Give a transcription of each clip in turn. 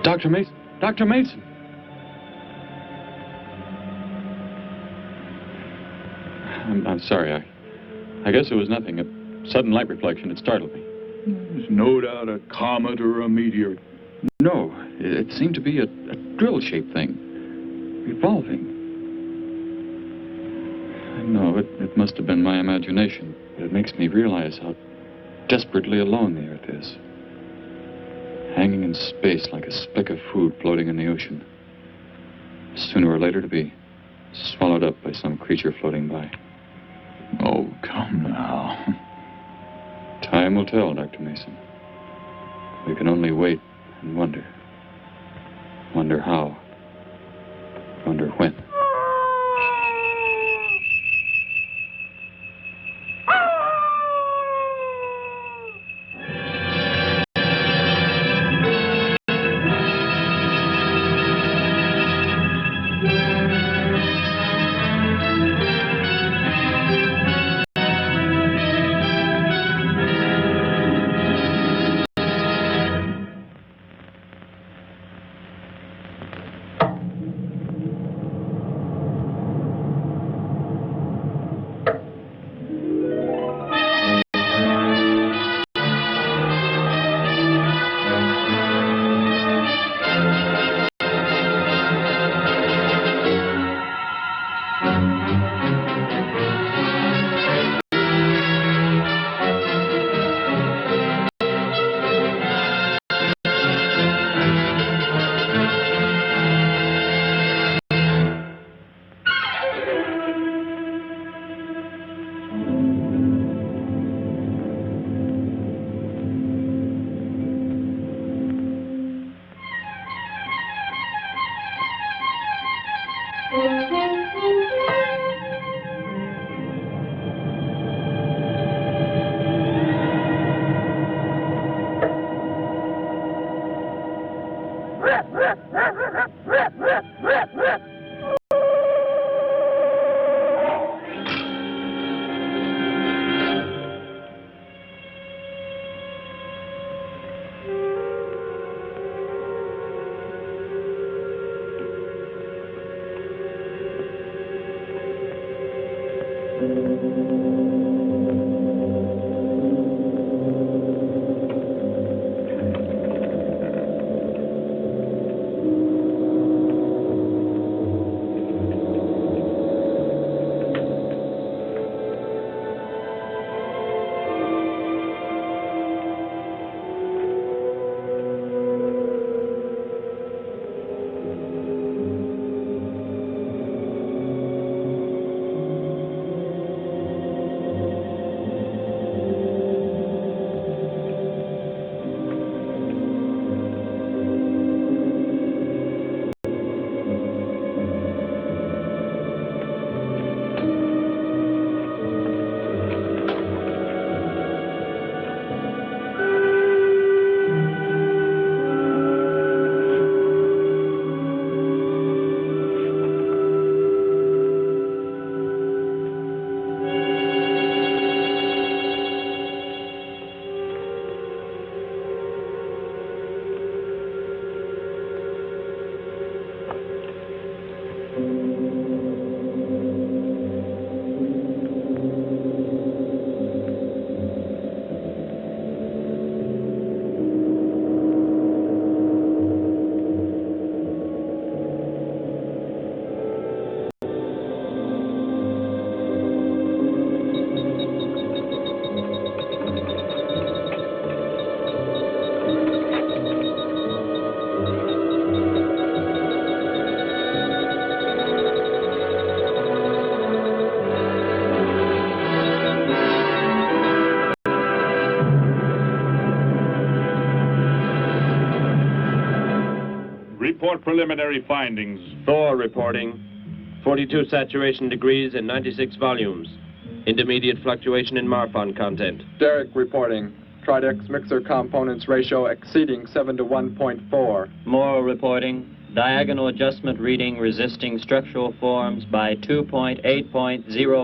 Dr. Mason! Dr. Mason! I'm sorry. I guess it was nothing. A sudden light reflection. It startled me. There's no doubt a comet or a meteor. No, it seemed to be a drill-shaped thing. Revolving. No, it must have been my imagination. But it makes me realize how desperately alone the Earth is. Hanging in space like a speck of food floating in the ocean. Sooner or later to be swallowed up by some creature floating by. Oh, come now. Time will tell, Dr. Mason. We can only wait and wonder. Wonder how. Wonder when. Report preliminary findings. Thor reporting. 42 saturation degrees and 96 volumes. Intermediate fluctuation in Marfan content. Derek reporting. Tridex mixer components ratio exceeding 7 to 1.4. Morrow reporting. Diagonal adjustment reading resisting structural forms by 2.8.0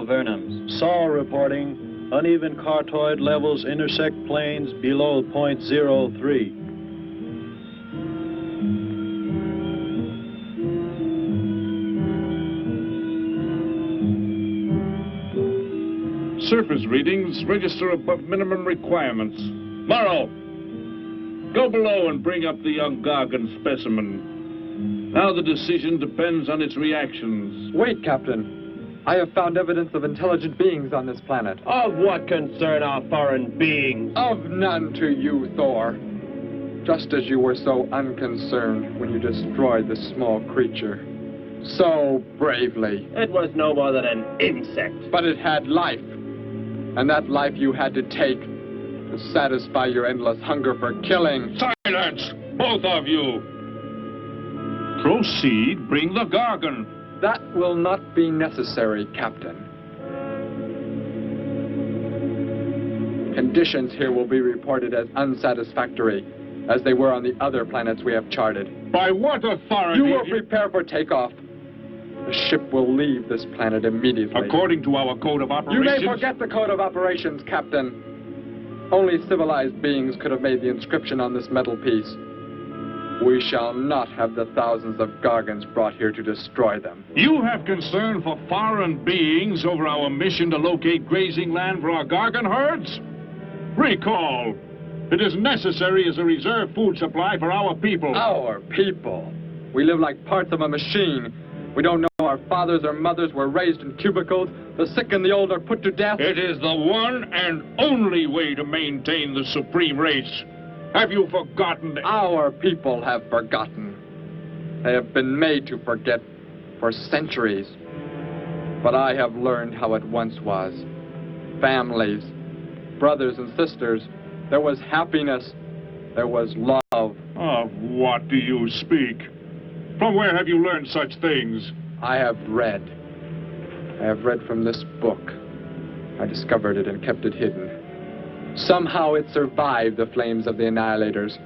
vernums. Saul reporting. Uneven cartoid levels intersect planes below .03. Surface readings register above minimum requirements. Morrow, go below and bring up the young Gargan specimen. Now the decision depends on its reactions. Wait, Captain. I have found evidence of intelligent beings on this planet. Of what concern are foreign beings? Of none to you, Thor. Just as you were so unconcerned when you destroyed the small creature. So bravely. It was no more than an insect. But it had life. And that life you had to take to satisfy your endless hunger for killing. Silence, both of you! Proceed, bring the Gargan. That will not be necessary, Captain. Conditions here will be reported as unsatisfactory, as they were on the other planets we have charted. By what authority? You will prepare for takeoff. The ship will leave this planet immediately. According to our code of operations... You may forget the code of operations, Captain. Only civilized beings could have made the inscription on this metal piece. We shall not have the thousands of Gargans brought here to destroy them. You have concern for foreign beings over our mission to locate grazing land for our Gargan herds? Recall, it is necessary as a reserve food supply for our people. Our people? We live like parts of a machine. We don't know our fathers or mothers were raised in cubicles. The sick and the old are put to death. It is the one and only way to maintain the supreme race. Have you forgotten? Our people have forgotten. They have been made to forget for centuries. But I have learned how it once was. Families, brothers and sisters. There was happiness. There was love. Of what do you speak? From where have you learned such things? I have read. I have read from this book. I discovered it and kept it hidden. Somehow it survived the flames of the Annihilators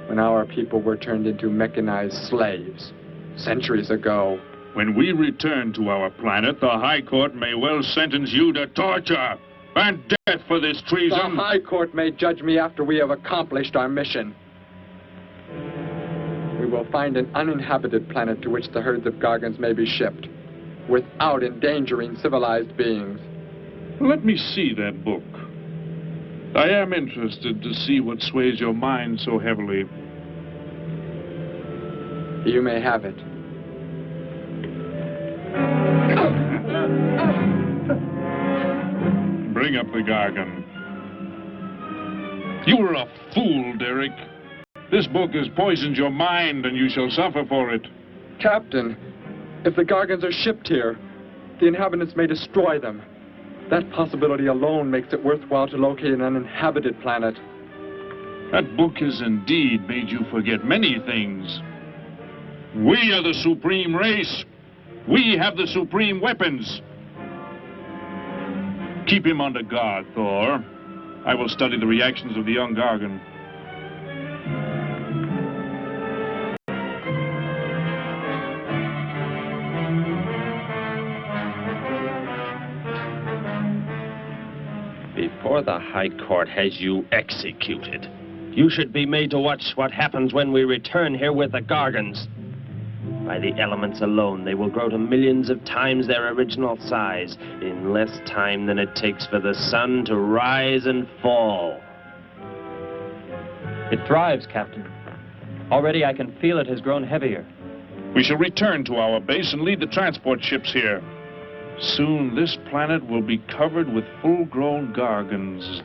when our people were turned into mechanized slaves centuries ago. When we return to our planet, the High Court may well sentence you to torture and death for this treason. The High Court may judge me after we have accomplished our mission. We will find an uninhabited planet to which the herds of Gargans may be shipped, without endangering civilized beings. Let me see that book. I am interested to see what sways your mind so heavily. You may have it. Bring up the Gargan. You were a fool, Derek. This book has poisoned your mind, and you shall suffer for it. Captain, if the Gargans are shipped here, the inhabitants may destroy them. That possibility alone makes it worthwhile to locate an uninhabited planet. That book has indeed made you forget many things. We are the supreme race. We have the supreme weapons. Keep him under guard, Thor. I will study the reactions of the young Gargan. Before the High Court has you executed, you should be made to watch what happens when we return here with the Gargans. By the elements alone, they will grow to millions of times their original size in less time than it takes for the sun to rise and fall. It thrives, Captain. Already I can feel it has grown heavier. We shall return to our base and lead the transport ships here. Soon this planet will be covered with full-grown Gargans.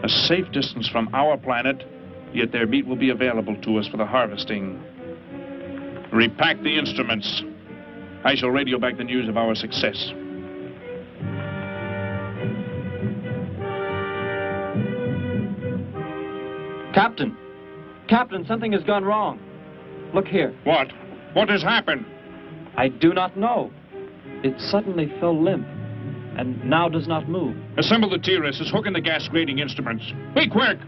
A safe distance from our planet, yet their meat will be available to us for the harvesting. Repack the instruments. I shall radio back the news of our success. Captain! Captain, something has gone wrong. Look here. What? What has happened? I do not know. It suddenly fell limp, and now does not move. Assemble the TRSs, hook in the gas grading instruments. Be quick!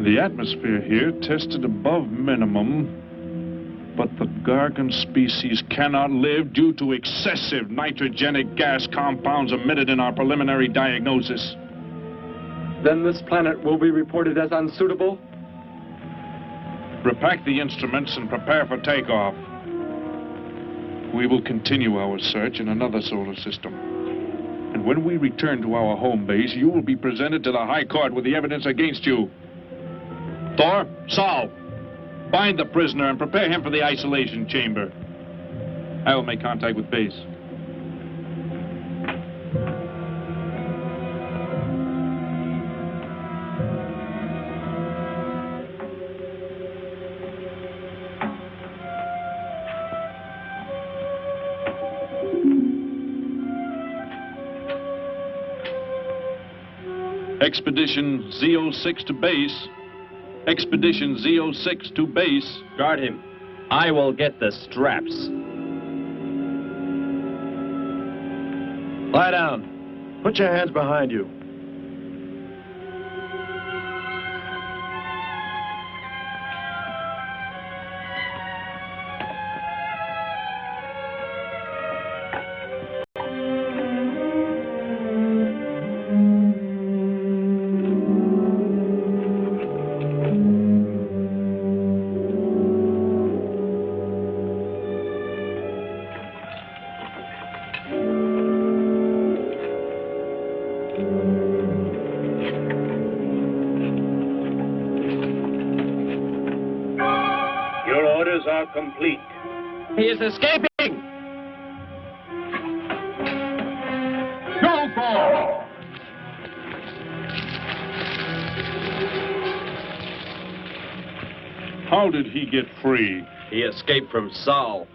The atmosphere here tested above minimum. But the Gargan species cannot live due to excessive nitrogenic gas compounds emitted in our preliminary diagnosis. Then this planet will be reported as unsuitable? Repack the instruments and prepare for takeoff. We will continue our search in another solar system. And when we return to our home base, you will be presented to the High Court with the evidence against you. Thor, Saul, bind the prisoner and prepare him for the isolation chamber. I will make contact with base. Expedition Z06 to base. Expedition Z06 to base. Guard him. I will get the straps. Lie down. Put your hands behind you. Complete. He is escaping! Go for! How did he get free? He escaped from Saul.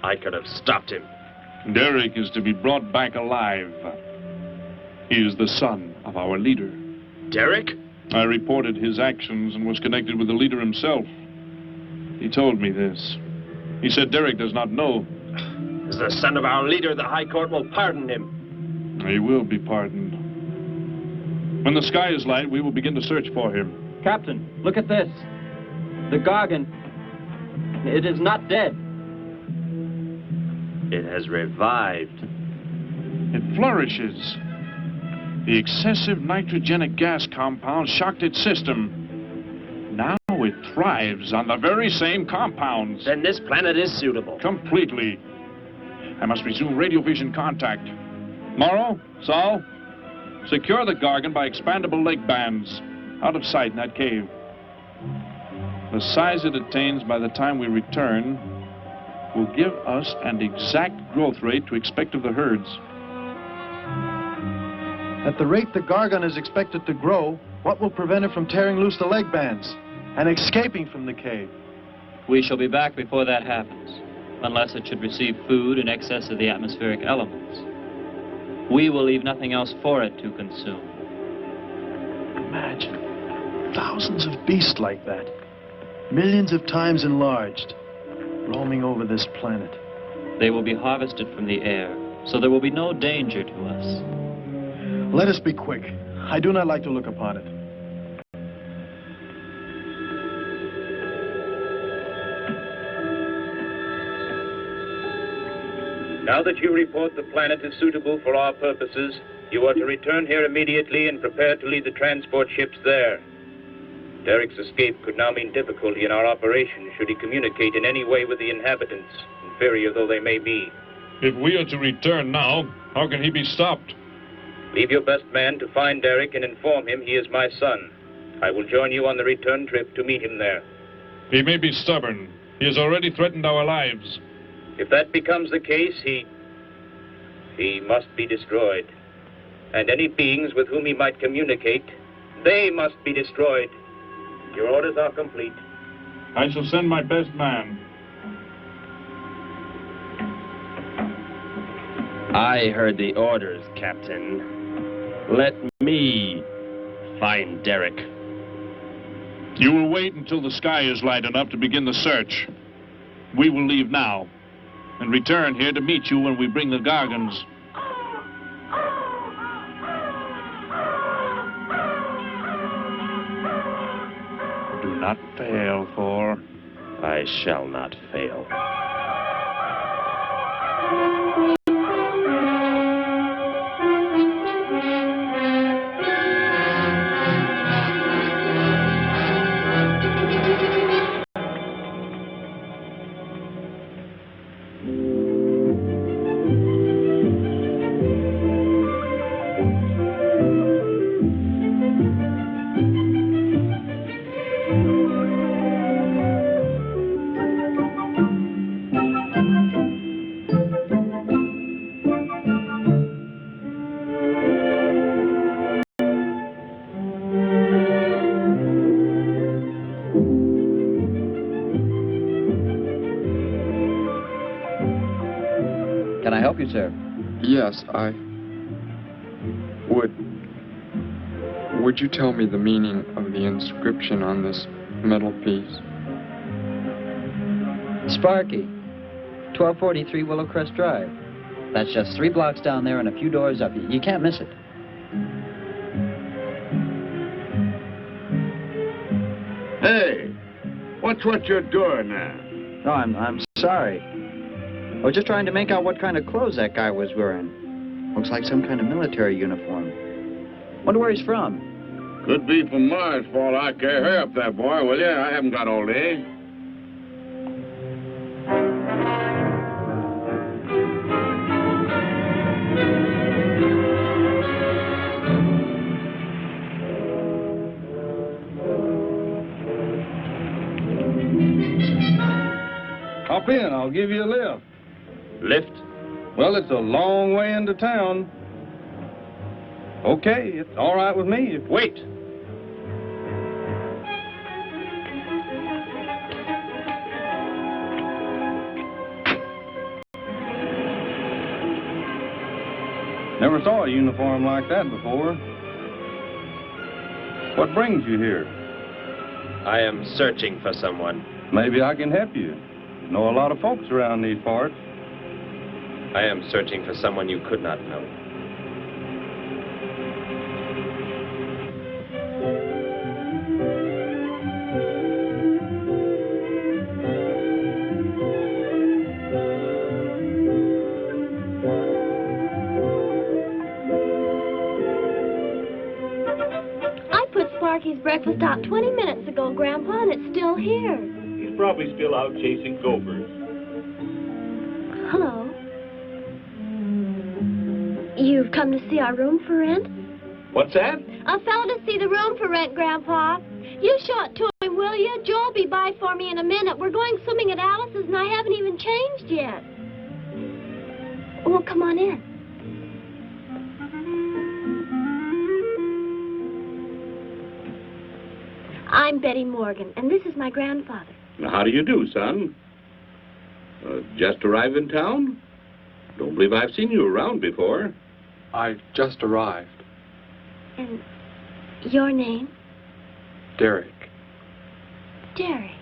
I could have stopped him. Derek is to be brought back alive. He is the son of our leader. Derek? I reported his actions and was connected with the leader himself. He told me this. He said Derek does not know. As the son of our leader, the High Court will pardon him. He will be pardoned. When the sky is light, we will begin to search for him. Captain, look at this. The Gargan. It is not dead. It has revived. It flourishes. The excessive nitrogenic gas compound shocked its system. Now it thrives on the very same compounds. Then this planet is suitable. Completely. I must resume radio vision contact. Morrow, Saul, secure the Gargan by expandable leg bands. Out of sight in that cave. The size it attains by the time we return will give us an exact growth rate to expect of the herds. At the rate the Gargan is expected to grow, what will prevent it from tearing loose the leg bands and escaping from the cave? We shall be back before that happens, unless it should receive food in excess of the atmospheric elements. We will leave nothing else for it to consume. Imagine thousands of beasts like that, millions of times enlarged, roaming over this planet. They will be harvested from the air, so there will be no danger to us. Let us be quick. I do not like to look upon it. Now that you report the planet is suitable for our purposes, you are to return here immediately and prepare to lead the transport ships there. Derek's escape could now mean difficulty in our operation should he communicate in any way with the inhabitants, inferior though they may be. If we are to return now, how can he be stopped? Leave your best man to find Derek and inform him he is my son. I will join you on the return trip to meet him there. He may be stubborn. He has already threatened our lives. If that becomes the case, he must be destroyed. And any beings with whom he might communicate, they must be destroyed. Your orders are complete. I shall send my best man. I heard the orders, Captain. Let me find Derek. You will wait until the sky is light enough to begin the search. We will leave now and return here to meet you when we bring the Gargans. Do not fail, Thor. I shall not fail. Can I help you, sir? Yes, Would you tell me the meaning of the inscription on this metal piece? Sparky, 1243 Willowcrest Drive. That's just 3 blocks down there and a few doors up. You can't miss it. Hey, what's what you're doing there? No, I'm sorry. I was just trying to make out what kind of clothes that guy was wearing. Looks like some kind of military uniform. Wonder where he's from. Could be from Mars for all I care. Hurry up there, boy, will you? I haven't got all day. Hop in, I'll give you a lift. Lift? Well, it's a long way into town. Okay, it's all right with me. Wait! Never saw a uniform like that before. What brings you here? I am searching for someone. Maybe I can help you. Know a lot of folks around these parts. I am searching for someone you could not know. I put Sparky's breakfast out 20 minutes ago, Grandpa, and it's still here. He's probably still out chasing gophers. Hello. You've come to see our room for rent? What's that? A fellow to see the room for rent, Grandpa. You show it to him, will you? Joe'll be by for me in a minute. We're going swimming at Alice's, and I haven't even changed yet. Well, come on in. I'm Betty Morgan, and this is my grandfather. How do you do, son? Just arrived in town? Don't believe I've seen you around before. I just arrived. And your name? Derek. Derek.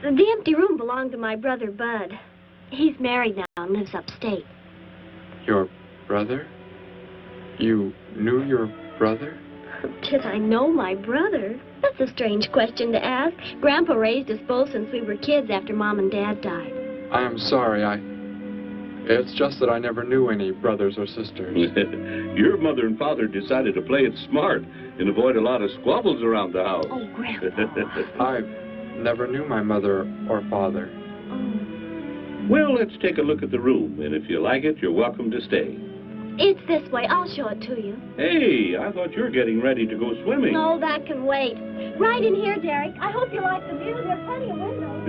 The empty room belonged to my brother, Bud. He's married now and lives upstate. Your brother? You knew your brother? Did I know my brother? That's a strange question to ask. Grandpa raised us both since we were kids after Mom and Dad died. I am sorry, It's just that I never knew any brothers or sisters. Your mother and father decided to play it smart and avoid a lot of squabbles around the house. Oh, Grandpa. I never knew my mother or father. Oh. Well, let's take a look at the room, and if you like it, you're welcome to stay. It's this way. I'll show it to you. Hey, I thought you were getting ready to go swimming. No, that can wait. Right in here, Derek. I hope you like the view. There are plenty of windows.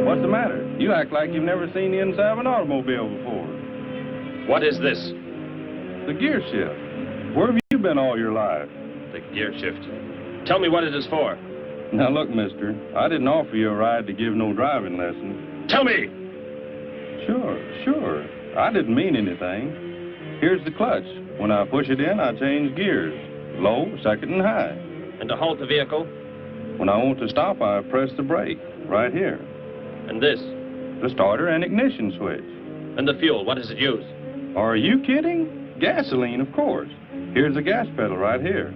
What's the matter? You act like you've never seen the inside of an automobile before. What is this? The gear shift. Where have you been all your life? The gear shift. Tell me what it is for. Now look, mister, I didn't offer you a ride to give no driving lesson. Tell me! Sure. I didn't mean anything. Here's the clutch. When I push it in, I change gears. Low, second, and high. And to halt the vehicle? When I want to stop, I press the brake, right here. And this? The starter and ignition switch. And the fuel, what does it use? Are you kidding? Gasoline, of course. Here's the gas pedal right here.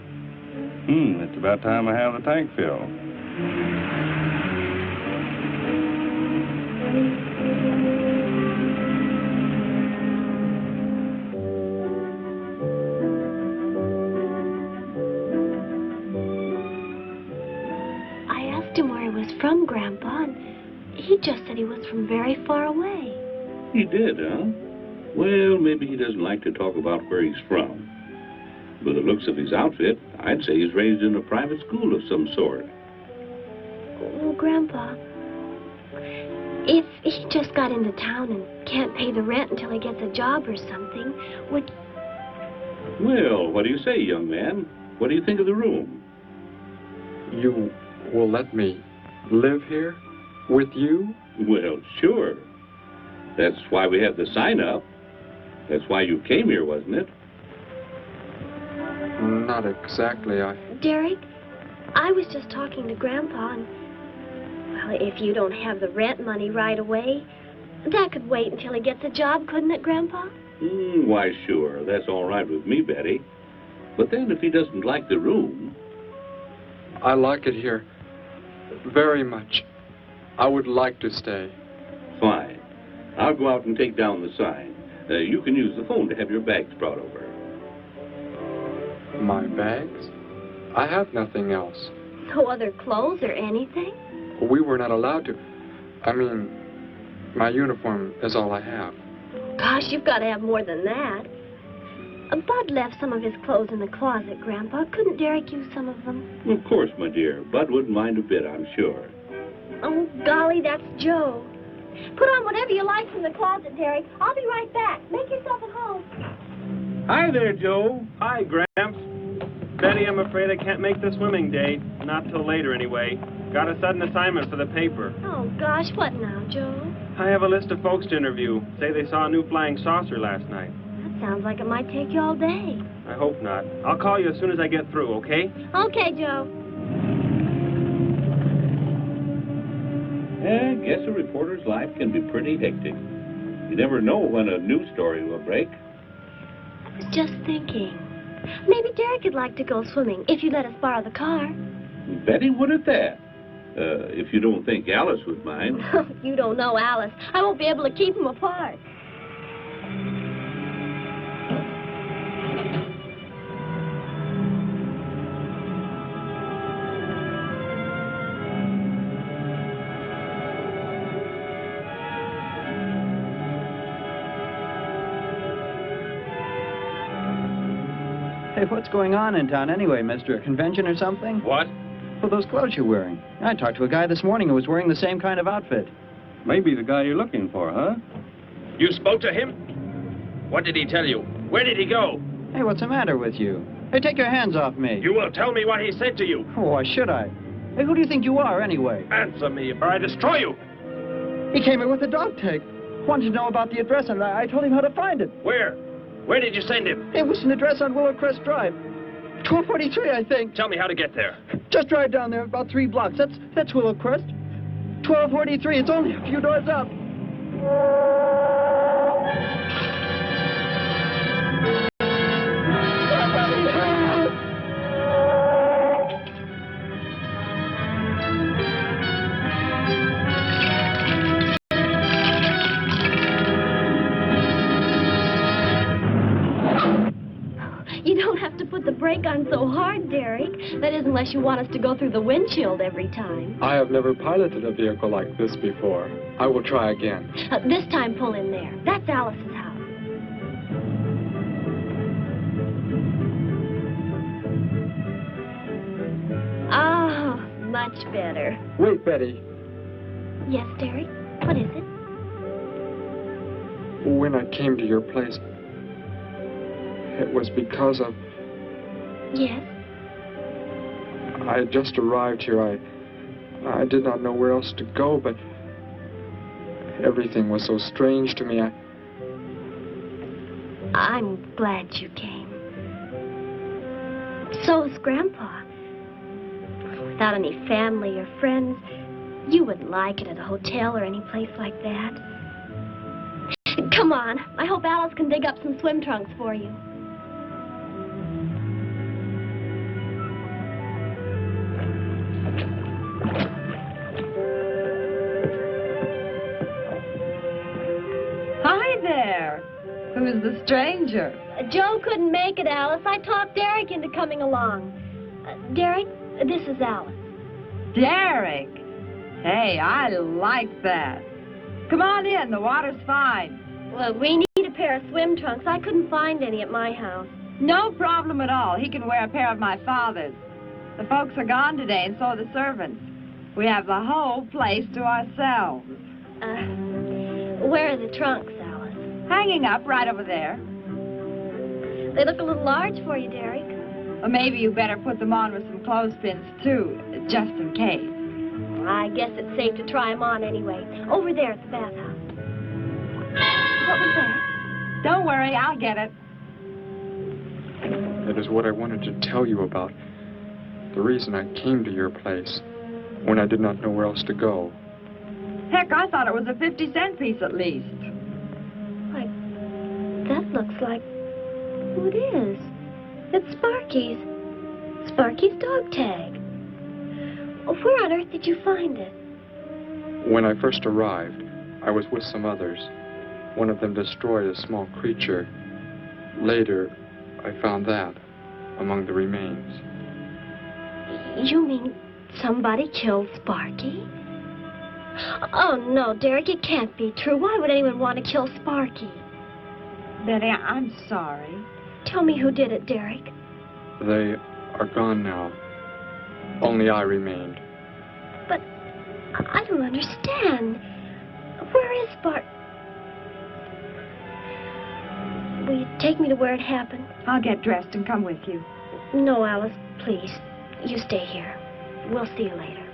It's about time I have the tank filled. I asked him where he was from, Grandpa, and he just said he was from very far away. He did, huh? Well, maybe he doesn't like to talk about where he's from. By the looks of his outfit, I'd say he's raised in a private school of some sort. Well, Grandpa, if he just got into town and can't pay the rent until he gets a job or something, would... Well, what do you say, young man? What do you think of the room? You will let me live here with you? Well, sure. That's why we have the sign up. That's why you came here, wasn't it? Not exactly, Derek, I was just talking to Grandpa, and... Well, if you don't have the rent money right away, that could wait until he gets a job, couldn't it, Grandpa? Why, sure. That's all right with me, Betty. But then if he doesn't like the room... I like it here very much. I would like to stay. Fine. I'll go out and take down the sign. You can use the phone to have your bags brought over. My bags? I have nothing else. No other clothes or anything? We were not allowed to. I mean, my uniform is all I have. Gosh, you've got to have more than that. Bud left some of his clothes in the closet, Grandpa. Couldn't Derek use some of them? Of course, my dear. Bud wouldn't mind a bit, I'm sure. Oh, golly, that's Joe. Put on whatever you like from the closet, Derek. I'll be right back. Make yourself at home. Hi there, Joe. Hi, Gramps. Betty, I'm afraid I can't make the swimming date. Not till later, anyway. Got a sudden assignment for the paper. Oh, gosh, what now, Joe? I have a list of folks to interview. Say they saw a new flying saucer last night. That sounds like it might take you all day. I hope not. I'll call you as soon as I get through, okay? Okay, Joe. I guess a reporter's life can be pretty hectic. You never know when a news story will break. I was just thinking. Maybe Derek would like to go swimming if you let us borrow the car. Betty would at that. If you don't think Alice would mind. You don't know Alice. I won't be able to keep them apart. Hey, what's going on in town anyway, mister? A convention or something? What? Well, those clothes you're wearing. I talked to a guy this morning who was wearing the same kind of outfit. Maybe the guy you're looking for, huh? You spoke to him? What did he tell you? Where did he go? Hey, what's the matter with you? Hey, take your hands off me. You will tell me what he said to you. Oh, why should I? Hey, who do you think you are, anyway? Answer me, or I destroy you. He came here with a dog tag. Wanted to know about the address, and I told him how to find it. Where? Where did you send him? It was an address on Willow Crest Drive. 1243, I think. Tell me how to get there. Just drive down there about 3 blocks. That's Willow Crest. 1243. It's only a few doors up. You don't have to put the brake on so hard, Derek. That is, unless you want us to go through the windshield every time. I have never piloted a vehicle like this before. I will try again. This time, pull in there. That's Alice's house. Oh, much better. Wait, Betty. Yes, Derek? What is it? When I came to your place, it was because of... Yes? I had just arrived here. I did not know where else to go, but everything was so strange to me. I'm glad you came. So is Grandpa. Without any family or friends, you wouldn't like it at a hotel or any place like that. Come on. I hope Alice can dig up some swim trunks for you. is the stranger? Joe couldn't make it, Alice. I talked Derek into coming along. Derek, this is Alice. Derek? Hey, I like that. Come on in, the water's fine. Well, we need a pair of swim trunks. I couldn't find any at my house. No problem at all. He can wear a pair of my father's. The folks are gone today, and so are the servants. We have the whole place to ourselves. Where are the trunks, Alice? Hanging up right over there. They look a little large for you, Derek. Well, maybe you better put them on with some clothespins, too, just in case. I guess it's safe to try them on anyway. Over there at the bathhouse. What was that? Don't worry, I'll get it. That is what I wanted to tell you about. The reason I came to your place when I did not know where else to go. Heck, I thought it was a 50-cent piece at least. Why, that looks like... who it is. It's Sparky's. Sparky's dog tag. Where on earth did you find it? When I first arrived, I was with some others. One of them destroyed a small creature. Later, I found that among the remains. You mean somebody killed Sparky? Oh, no, Derek, it can't be true. Why would anyone want to kill Sparky? Betty, I'm sorry. Tell me who did it, Derek. They are gone now. Only I remained. But I don't understand. Where is Sparky? Will you take me to where it happened? I'll get dressed and come with you. No, Alice, please. You stay here. We'll see you later.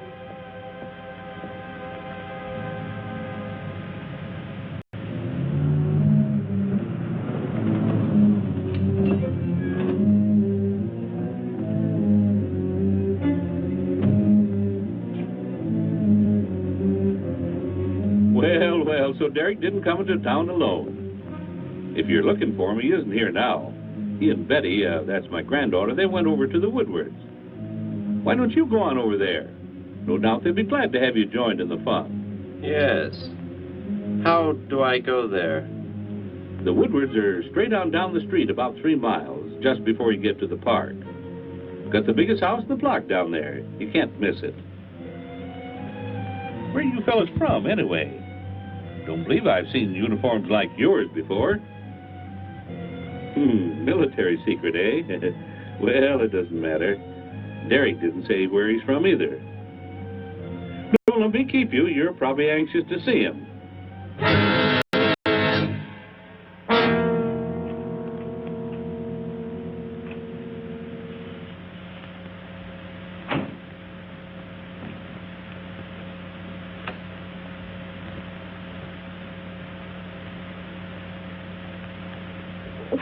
Well, so Derek didn't come into town alone. If you're looking for him, he isn't here now. He and Betty, that's my granddaughter, they went over to the Woodwards. Why don't you go on over there? No doubt they'd be glad to have you joined in the fun. Yes. How do I go there? The Woodwards are straight on down the street about 3 miles, just before you get to the park. Got the biggest house in the block down there. You can't miss it. Where are you fellas from, anyway? Don't believe I've seen uniforms like yours before. Military secret, eh? Well, it doesn't matter. Derek didn't say where he's from either. Don't let me keep you. You're probably anxious to see him.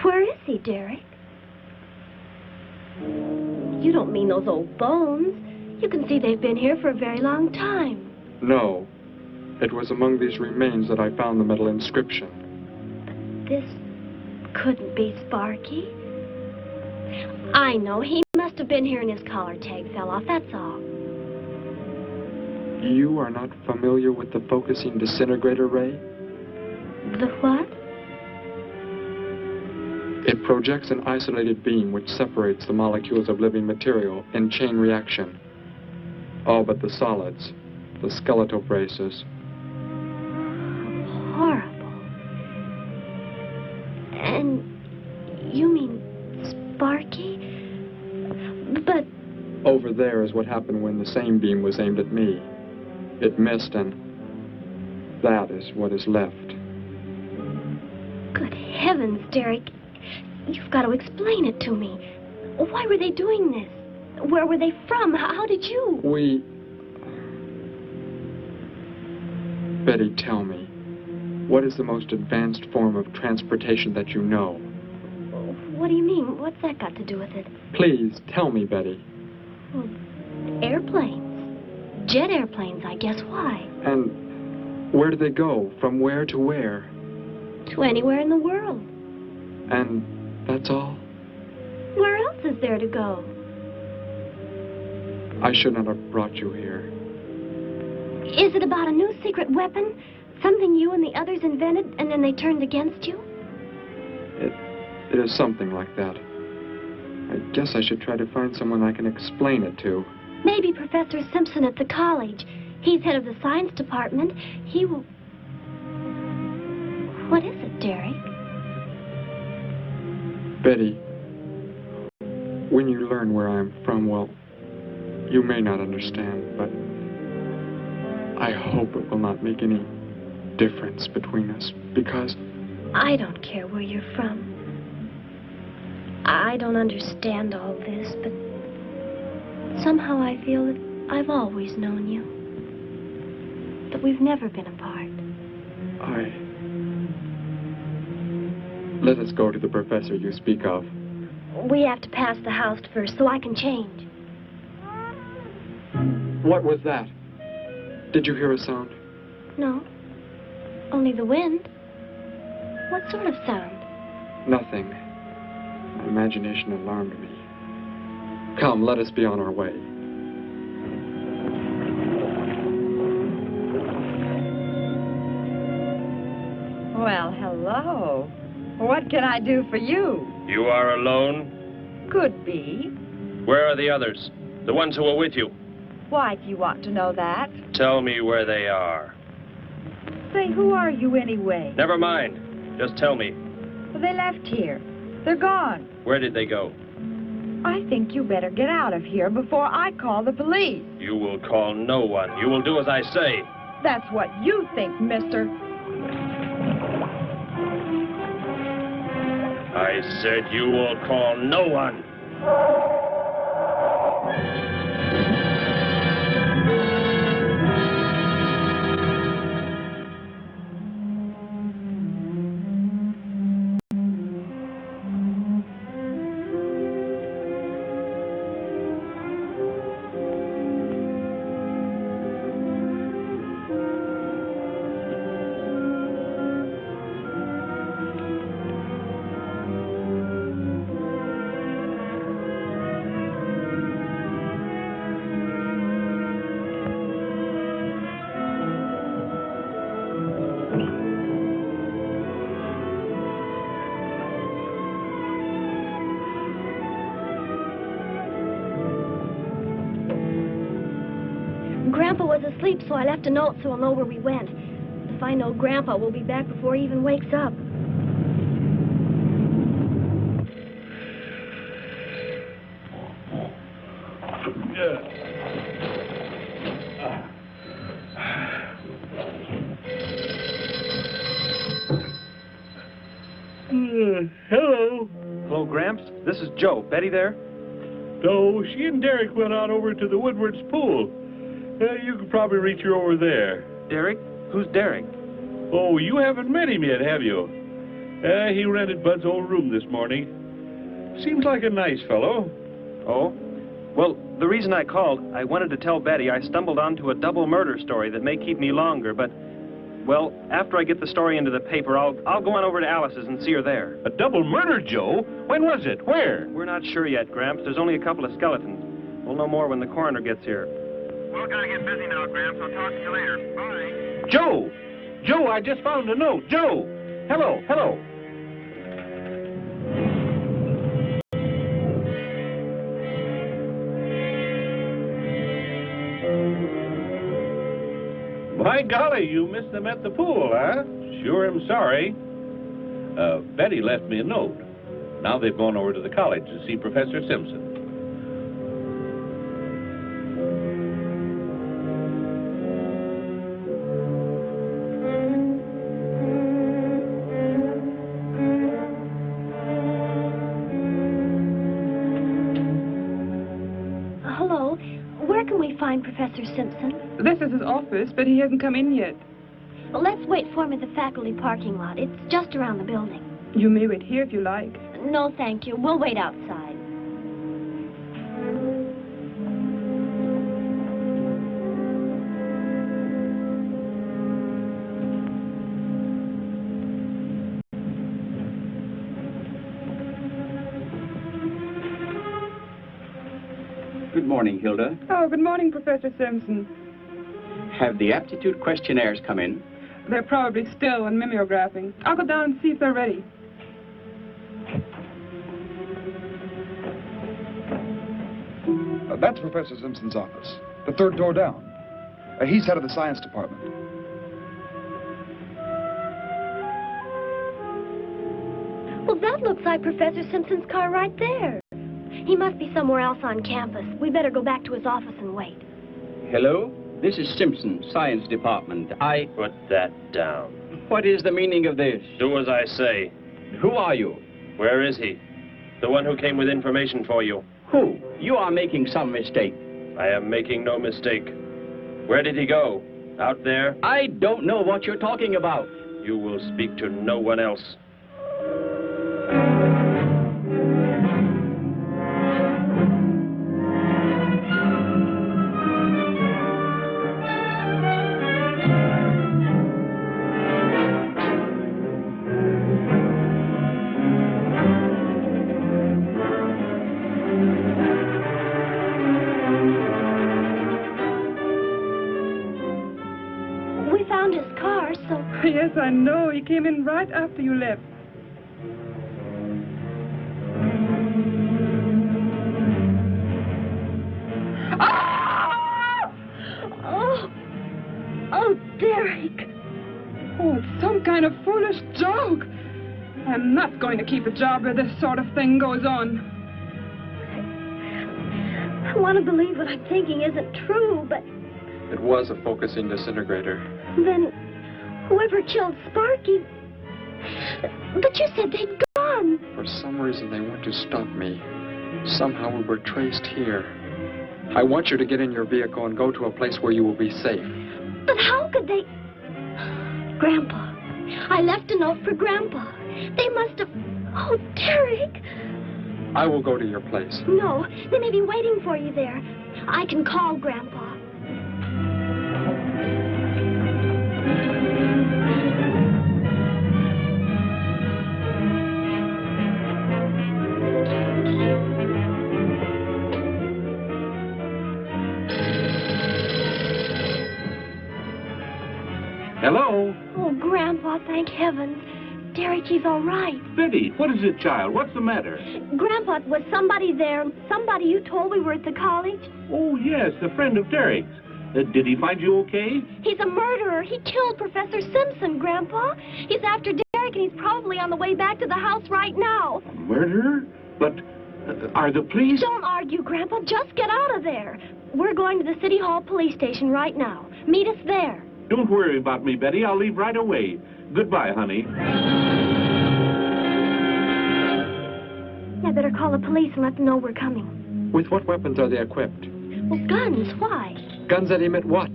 Where is he, Derek? You don't mean those old bones. You can see they've been here for a very long time. No. It was among these remains that I found the metal inscription. But this couldn't be Sparky. I know. He must have been here and his collar tag fell off, that's all. You are not familiar with the focusing disintegrator ray? The what? It projects an isolated beam which separates the molecules of living material in chain reaction. All but the solids, the skeletal braces. Horrible. And you mean Sparky? But... Over there is what happened when the same beam was aimed at me. It missed, and that is what is left. Good heavens, Derek. You've got to explain it to me. Why were they doing this? Where were they from? How did you... Betty, tell me, what is the most advanced form of transportation that you know? What do you mean? What's that got to do with it? Please, tell me, Betty. Well, airplanes. Jet airplanes, I guess. Why? And where do they go? From where to where? To anywhere in the world. And that's all? Where else is there to go? I should not have brought you here. Is it about a new secret weapon? Something you and the others invented and then they turned against you? It is something like that. I guess I should try to find someone I can explain it to. Maybe Professor Simpson at the college. He's head of the science department. He will... What is it, Derek? Betty, when you learn where I'm from, well, you may not understand, but I hope it will not make any difference between us, because... I don't care where you're from. I don't understand all this, but somehow I feel that I've always known you. But we've never been apart. Let us go to the professor you speak of. We have to pass the house first so I can change. What was that? Did you hear a sound? No. Only the wind. What sort of sound? Nothing. My imagination alarmed me. Come, let us be on our way. Well, hello. What can I do for you? You are alone? Could be. Where are the others? The ones who were with you? Why do you want to know that? Tell me where they are. Say, who are you anyway? Never mind. Just tell me. Well, they left here. They're gone. Where did they go? I think you better get out of here before I call the police. You will call no one. You will do as I say. That's what you think, mister. I said you will call no one. Grandpa was asleep, so I left a note so he'll know where we went. If I know Grandpa, we'll be back before he even wakes up. Hello. Hello, Gramps. This is Joe. Betty there? No, she and Derek went out over to the Woodward's pool. You could probably reach her over there. Derek? Who's Derek? Oh, you haven't met him yet, have you? He rented Bud's old room this morning. Seems like a nice fellow. Oh? Well, the reason I called, I wanted to tell Betty I stumbled onto a double murder story that may keep me longer, but, well, after I get the story into the paper, I'll go on over to Alice's and see her there. A double murder, Joe? When was it? Where? We're not sure yet, Gramps. There's only a couple of skeletons. We'll know more when the coroner gets here. Well, gotta get busy now, Gramps. I'll talk to you later. Bye. Joe! Joe, I just found a note. Joe! Hello, hello. By golly, you missed them at the pool, huh? Sure am sorry. Betty left me a note. Now they've gone over to the college to see Professor Simpson. Hello. Where can we find Professor Simpson? This is his office, but he hasn't come in yet. Well, let's wait for him at the faculty parking lot. It's just around the building. You may wait here if you like. No, thank you. We'll wait outside. Good morning, Hilda. Oh, good morning, Professor Simpson. Have the aptitude questionnaires come in? They're probably still in mimeographing. I'll go down and see if they're ready. That's Professor Simpson's office. The third door down. He's head of the science department. Well, that looks like Professor Simpson's car right there. He must be somewhere else on campus. We better go back to his office and wait. Hello? This is Simpson, science department. Put that down. What is the meaning of this? Do as I say. Who are you? Where is he? The one who came with information for you. Who? You are making some mistake. I am making no mistake. Where did he go? Out there? I don't know what you're talking about. You will speak to no one else. Yes, I know. He came in right after you left. Ah! Oh, Derek. Oh, it's some kind of foolish joke. I'm not going to keep a job where this sort of thing goes on. I want to believe what I'm thinking isn't true, but... It was a focusing disintegrator. Then... whoever killed Sparky... But you said they'd gone. For some reason, they want to stop me. Somehow we were traced here. I want you to get in your vehicle and go to a place where you will be safe. But how could they... Grandpa. I left a note for Grandpa. They must have... Oh, Derek. I will go to your place. No, they may be waiting for you there. I can call Grandpa. Hello? Oh, Grandpa, thank heavens. Derek, he's all right. Betty, what is it, child? What's the matter? Grandpa, was somebody there? Somebody you told we were at the college? Oh, yes, a friend of Derek's. Did he find you okay? He's a murderer. He killed Professor Simpson, Grandpa. He's after Derek, and he's probably on the way back to the house right now. A murderer? But are the police... Don't argue, Grandpa. Just get out of there. We're going to the City Hall police station right now. Meet us there. Don't worry about me, Betty. I'll leave right away. Goodbye, honey. I better call the police and let them know we're coming. With what weapons are they equipped? Well, guns. Why? Guns that emit what?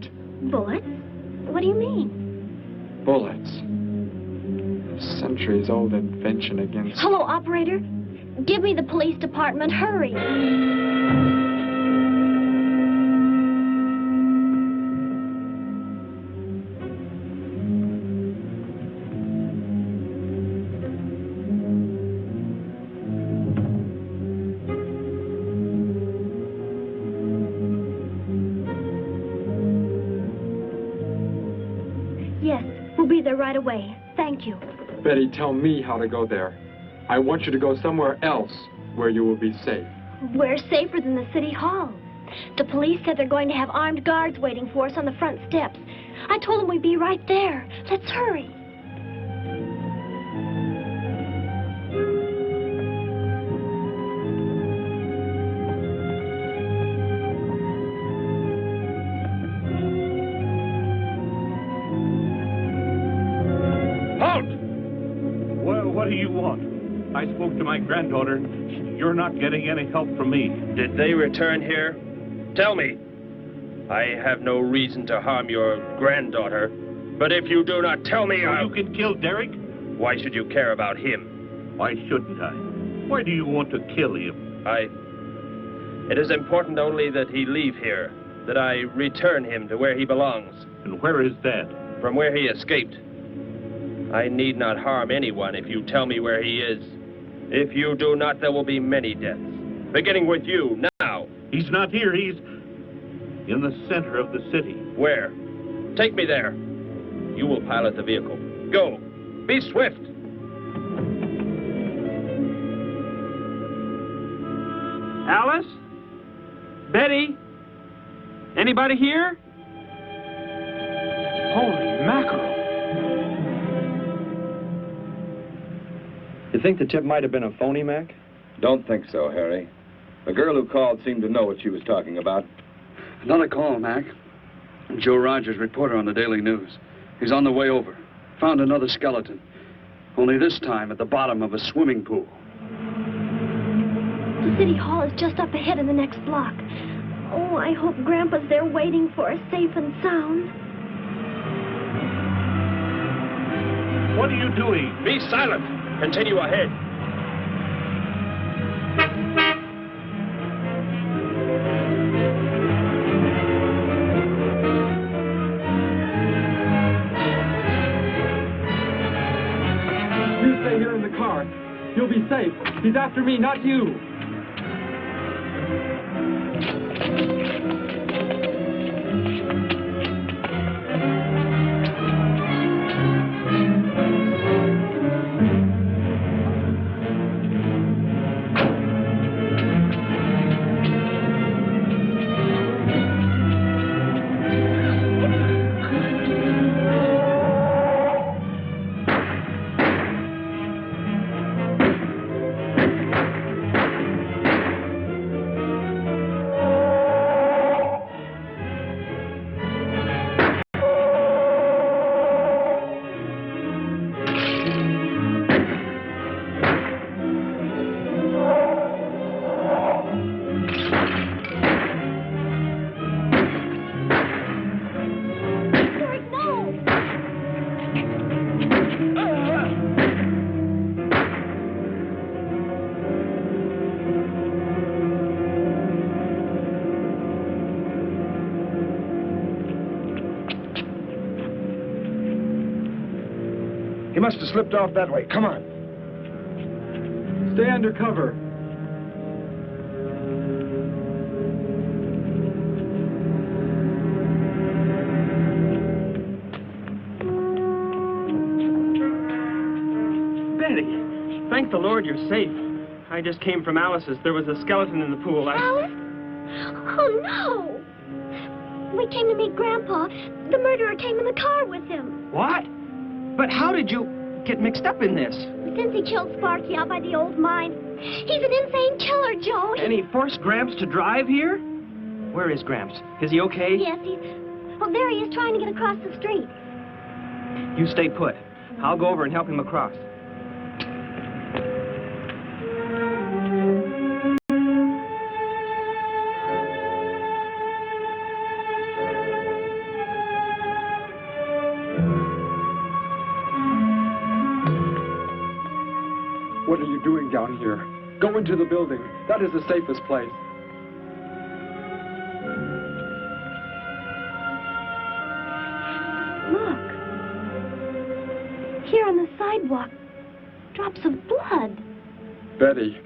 Bullets? What do you mean? Bullets. A centuries-old invention against... Hello, operator. Give me the police department. Hurry. We'll be there right away. Thank you. Betty, tell me how to go there. I want you to go somewhere else where you will be safe. We're safer than the City Hall. The police said they're going to have armed guards waiting for us on the front steps. I told them we'd be right there. Let's hurry. What do you want? I spoke to my granddaughter. You're not getting any help from me. Did they return here? Tell me. I have no reason to harm your granddaughter, but if you do not tell me, You can kill Derek? Why should you care about him? Why shouldn't I? Why do you want to kill him? It is important only that he leave here, that I return him to where he belongs. And where is that? From where he escaped. I need not harm anyone if you tell me where he is. If you do not, there will be many deaths. Beginning with you, now. He's not here. He's in the center of the city. Where? Take me there. You will pilot the vehicle. Go. Be swift. Alice? Betty? Anybody here? Holy mackerel. You think the tip might have been a phony, Mac? Don't think so, Harry. The girl who called seemed to know what she was talking about. Another call, Mac. Joe Rogers, reporter on the Daily News. He's on the way over. Found another skeleton. Only this time at the bottom of a swimming pool. The city hall is just up ahead in the next block. Oh, I hope Grandpa's there waiting for us safe and sound. What are you doing? Be silent. Continue ahead. You stay here in the car. You'll be safe. He's after me, not you. He must have slipped off that way. Come on. Stay under cover. Betty, thank the Lord you're safe. I just came from Alice's. There was a skeleton in the pool. Alice? Oh, no! We came to meet Grandpa. The murderer came in the car with him. What? But how did you get mixed up in this? Since he killed Sparky out by the old mine. He's an insane killer, Joe. And he forced Gramps to drive here? Where is Gramps? Is he okay? Yes, he's... Well, there he is trying to get across the street. You stay put. I'll go over and help him across. What are you doing down here? Go into the building. That is the safest place. Look. Here on the sidewalk. Drops of blood. Betty,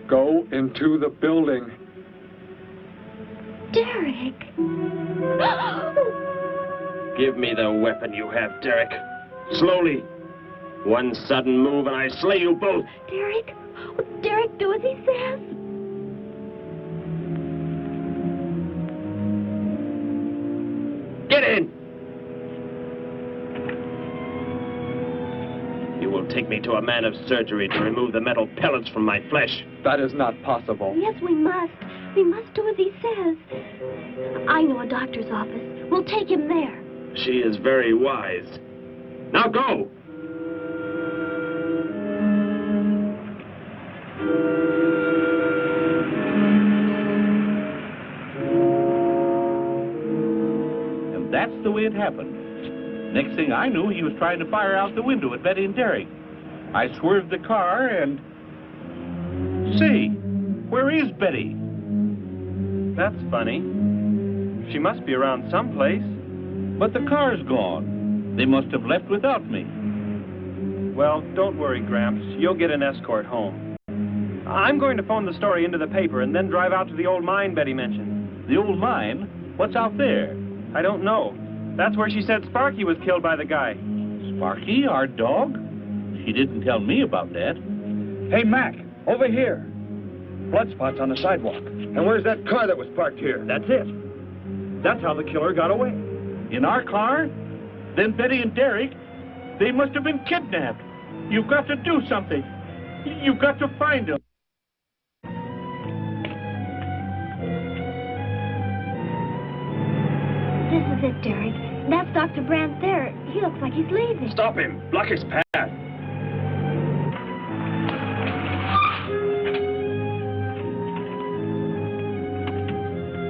go into the building. Derek. Give me the weapon you have, Derek. Slowly. One sudden move and I slay you both. Derek? Will Derek do as he says? Get in! You will take me to a man of surgery to remove the metal pellets from my flesh. That is not possible. Yes, we must. We must do as he says. I know a doctor's office. We'll take him there. She is very wise. Now go! That's the way it happened. Next thing I knew, he was trying to fire out the window at Betty and Derek. I swerved the car and... Say, where is Betty? That's funny. She must be around someplace. But the car's gone. They must have left without me. Well, don't worry, Gramps. You'll get an escort home. I'm going to phone the story into the paper and then drive out to the old mine Betty mentioned. The old mine? What's out there? I don't know. That's where she said Sparky was killed by the guy. Sparky, our dog? She didn't tell me about that. Hey, Mac, over here. blood spots on the sidewalk. And where's that car that was parked here? That's it. That's how the killer got away. In our car? Then Betty and Derek, they must have been kidnapped. You've got to do something. You've got to find them. This is it, Derek. That's Dr. Brandt there. He looks like he's leaving. Stop him. Block his path.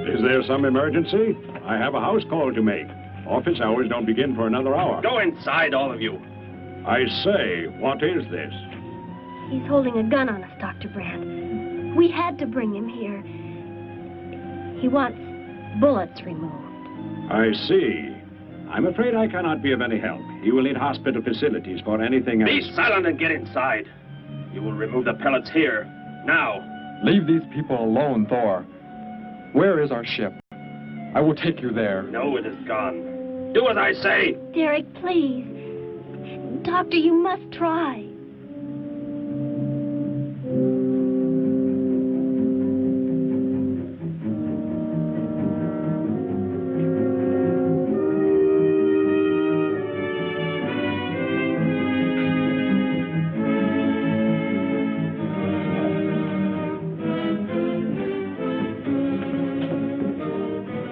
Is there some emergency? I have a house call to make. Office hours don't begin for another hour. Go inside, all of you. I say, what is this? He's holding a gun on us, Dr. Brandt. We had to bring him here. He wants bullets removed. I see. I'm afraid I cannot be of any help. You will need hospital facilities for anything else. Be silent and get inside. You will remove the pellets here, now. Leave these people alone, Thor. Where is our ship? I will take you there. No, it is gone. Do as I say. Derek, please. Doctor, you must try.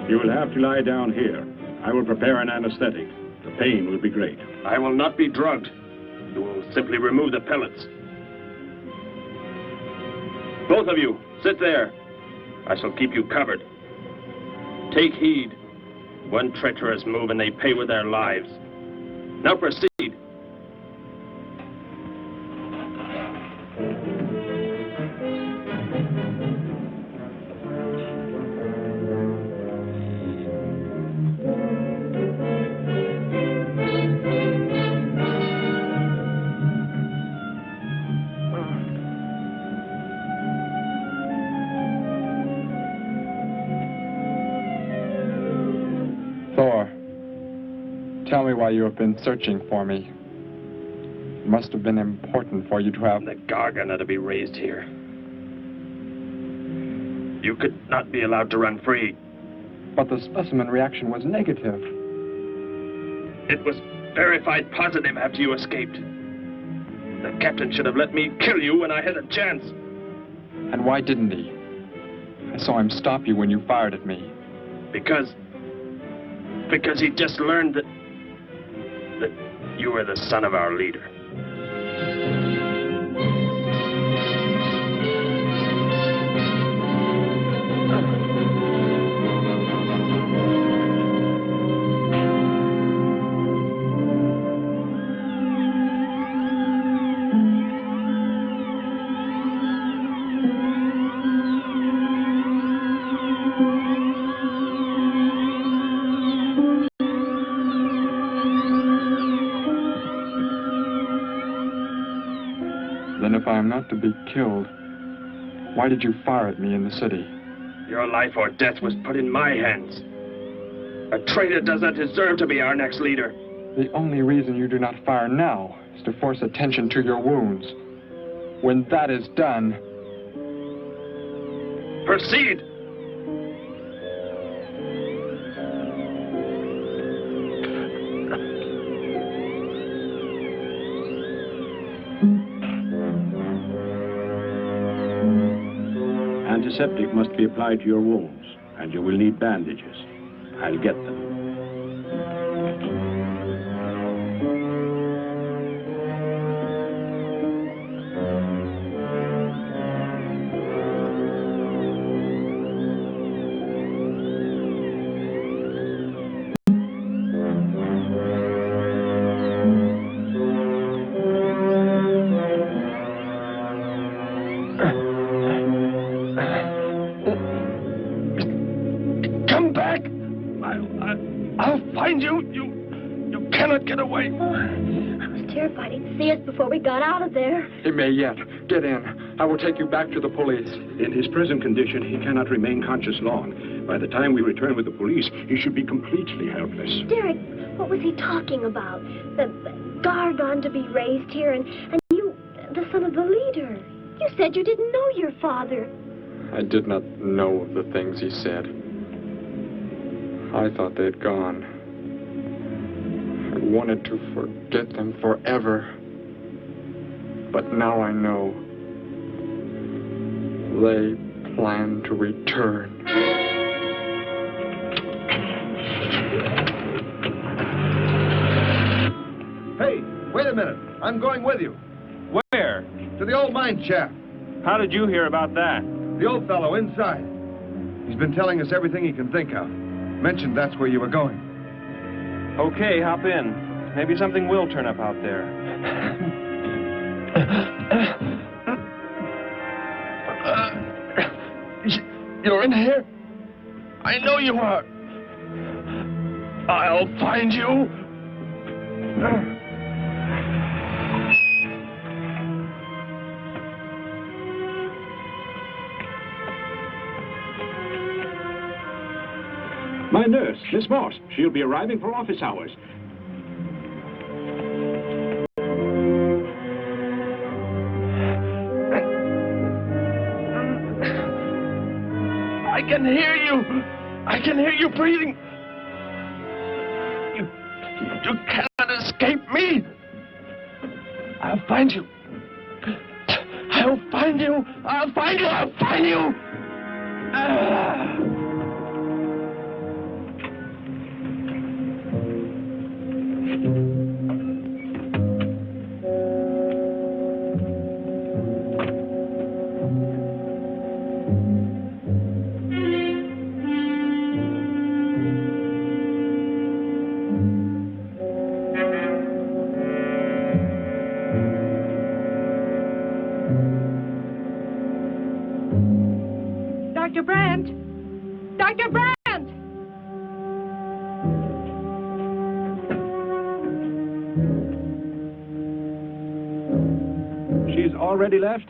You will have to lie down here. I will prepare an anesthetic. The pain will be great. I will not be drugged. You will simply remove the pellets. Both of you, sit there. I shall keep you covered. Take heed. One treacherous move and they pay with their lives. Now proceed. Thor, tell me why you have been searching for me. It must have been important for you to have... The Gargan are to be raised here. You could not be allowed to run free. But the specimen reaction was negative. It was verified positive after you escaped. The captain should have let me kill you when I had a chance. And why didn't he? I saw him stop you when you fired at me. Because he just learned that you were the son of our leader. Then if I am not to be killed, why did you fire at me in the city? Your life or death was put in my hands. A traitor does not deserve to be our next leader. The only reason you do not fire now is to force attention to your wounds. When that is done... Proceed! Antiseptic must be applied to your wounds, and you will need bandages. I'll get them. Before we got out of there. He may yet. Get in. I will take you back to the police. In his present condition, he cannot remain conscious long. By the time we return with the police, he should be completely helpless. Derek, what was he talking about? The Gargon to be raised here, and you, the son of the leader. You said you didn't know your father. I did not know the things he said. I thought they'd gone. I wanted to forget them forever. But now I know. They plan to return. Hey, wait a minute. I'm going with you. Where? To the old mine shaft. How did you hear about that? The old fellow inside. He's been telling us everything he can think of. Mentioned that's where you were going. Okay, hop in. Maybe something will turn up out there. You're in here? I know you are. I'll find you. My nurse, Miss Moss. She'll be arriving for office hours. I can hear you. I can hear you breathing. You cannot escape me. I'll find you. I'll find you. I'll find you. I'll find you. Dr. Brandt! Dr. Brandt! She's already left?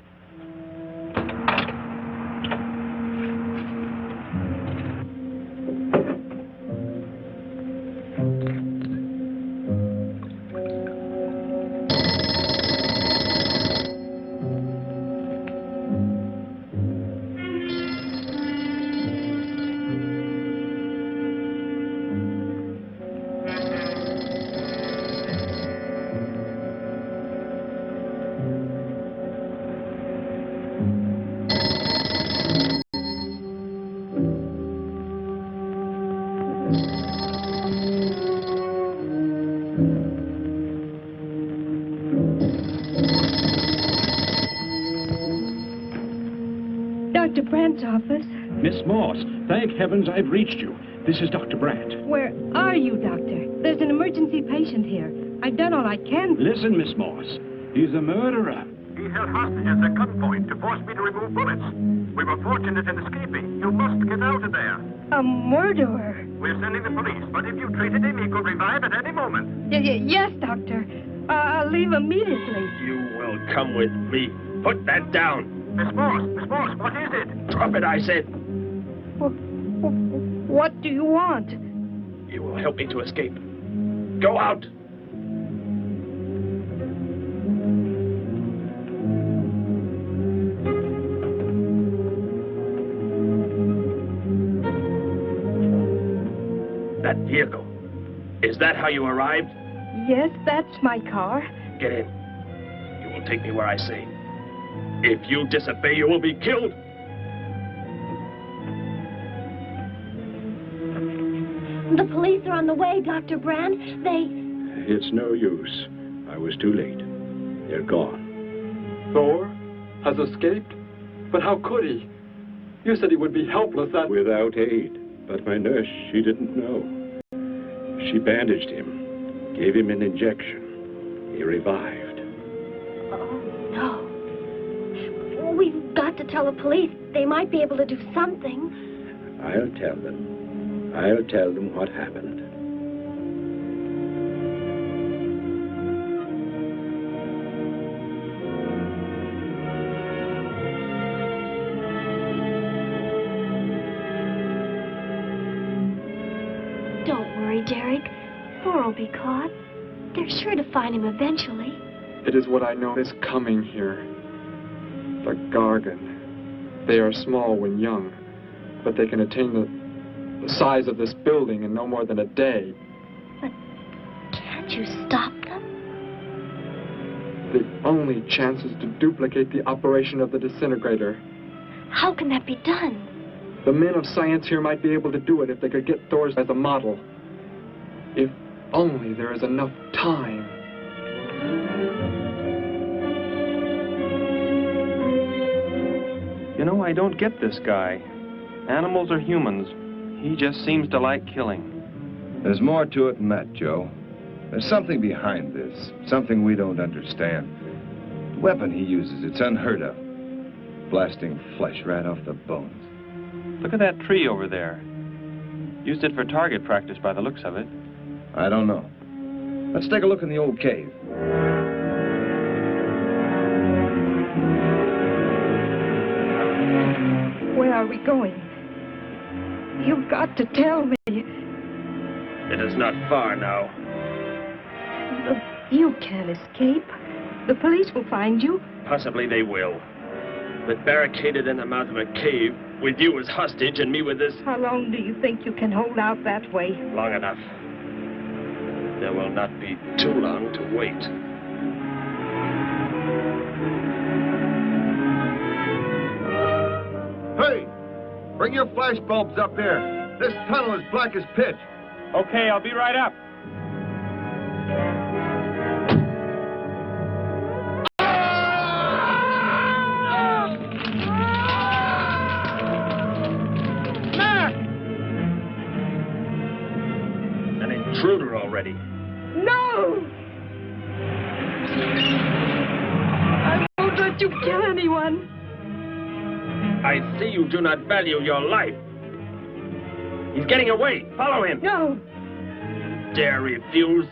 Dr. Brandt's office. Miss Moss, thank heavens I've reached you. This is Dr. Brandt. Where are you, Doctor? There's an emergency patient here. I've done all I can. Listen, Miss Moss. He's a murderer. He held hostages at gunpoint to force me to remove bullets. We were fortunate in escaping. You must get out of there. A murderer? We're sending the police, but if you treated him, he could revive at any moment. Yes, Doctor. I'll leave immediately. You will come with me. Put that down. Miss Moss, what is it? Drop it, I said. What do you want? You will help me to escape. Go out. That vehicle. Is that how you arrived? Yes, that's my car. Get in. You will take me where I say. If you disobey, you will be killed. The police are on the way, Dr. Brandt. It's no use. I was too late. They're gone. Thor has escaped? But how could he? You said he would be helpless Without aid. But my nurse, she didn't know. She bandaged him, gave him an injection. He revived. Oh, no. We've got to tell the police. They might be able to do something. I'll tell them. I'll tell them what happened. Don't worry, Derek. Thor will be caught. They're sure to find him eventually. It is what I know is coming here. The Gargan. They are small when young, but they can attain the size of this building in no more than a day. But can't you stop them? The only chance is to duplicate the operation of the disintegrator. How can that be done? The men of science here might be able to do it if they could get Thor's as a model. If only there is enough time. You know, I don't get this guy. Animals or humans, he just seems to like killing. There's more to it than that, Joe. There's something behind this, something we don't understand. The weapon he uses, it's unheard of. Blasting flesh right off the bones. Look at that tree over there. Used it for target practice by the looks of it. I don't know. Let's take a look in the old cave. Where are we going? You've got to tell me. It is not far now. You can't escape. The police will find you. Possibly they will. But barricaded in the mouth of a cave, with you as hostage and me with this... How long do you think you can hold out that way? Long enough. There will not be too long to wait. Hey! Bring your flash bulbs up here. This tunnel is black as pitch. Okay, I'll be right up. Intruder already. No! I won't let you kill anyone. I see you do not value your life. He's getting away. Follow him. No. Dare refuse?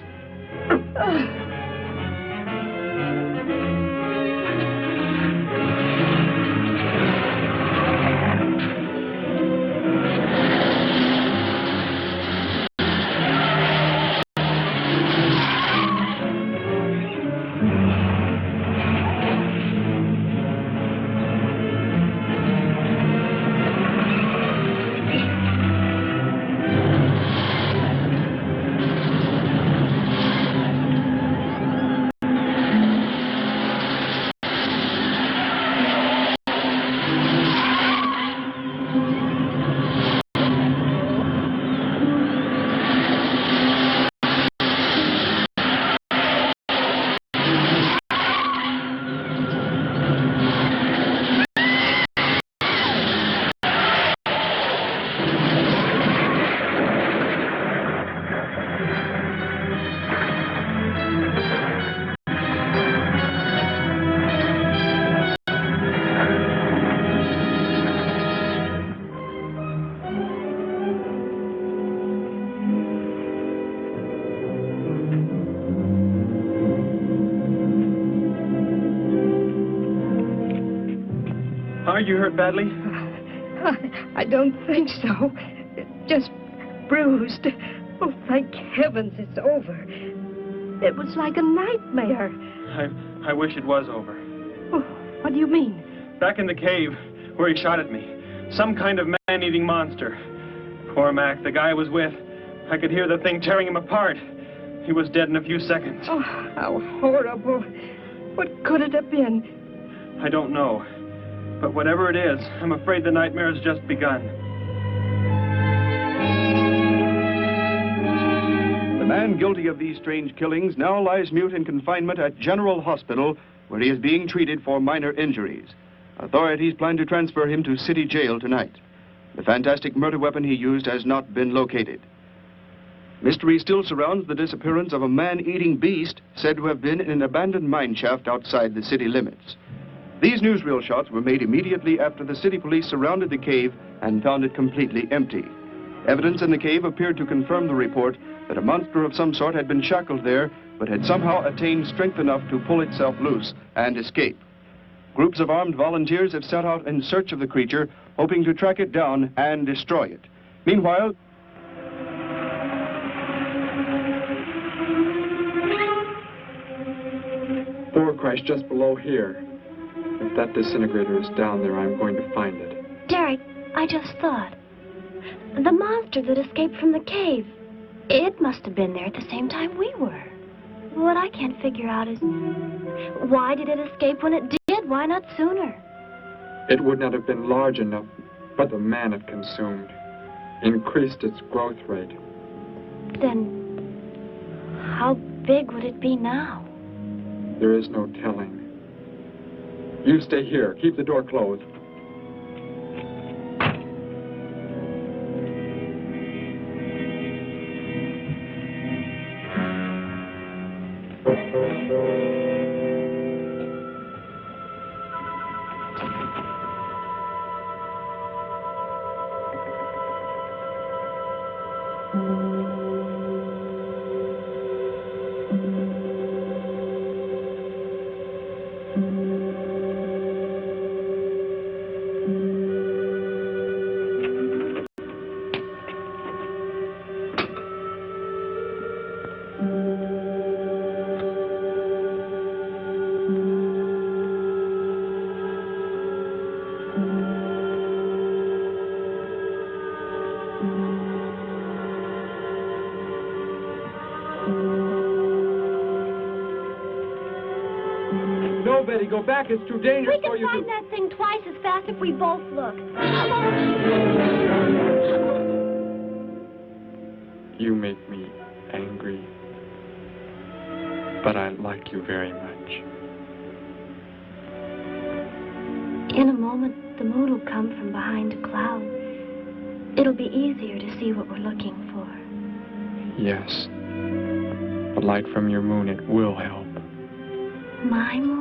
Are you hurt badly? I don't think so. Just bruised. Oh, thank heavens it's over. It was like a nightmare. I wish it was over. Oh, what do you mean? Back in the cave where he shot at me. Some kind of man-eating monster. Poor Mac, the guy I was with. I could hear the thing tearing him apart. He was dead in a few seconds. Oh, how horrible. What could it have been? I don't know. But whatever it is, I'm afraid the nightmare has just begun. The man guilty of these strange killings now lies mute in confinement at General Hospital, where he is being treated for minor injuries. Authorities plan to transfer him to City Jail tonight. The fantastic murder weapon he used has not been located. Mystery still surrounds the disappearance of a man-eating beast said to have been in an abandoned mine shaft outside the city limits. These newsreel shots were made immediately after the city police surrounded the cave and found it completely empty. Evidence in the cave appeared to confirm the report that a monster of some sort had been shackled there, but had somehow attained strength enough to pull itself loose and escape. Groups of armed volunteers have set out in search of the creature, hoping to track it down and destroy it. Meanwhile, Thor crashed just below here. If If that disintegrator is down there, I'm going to find it. Derek, I just thought. The monster that escaped from the cave. It must have been there at the same time we were. What I can't figure out is, why did it escape when it did? Why not sooner? It would not have been large enough, but the man it consumed increased its growth rate. Then, how big would it be now? There is no telling. You stay here. Keep the door closed. No, Betty, go back. It's too dangerous for you We can to... find that thing twice as fast if we both look. You make me angry, but I like you very much. In a moment, the moon will come from behind a cloud. It'll be easier to see what we're looking for. Yes. The light from your moon, it will help. My moon?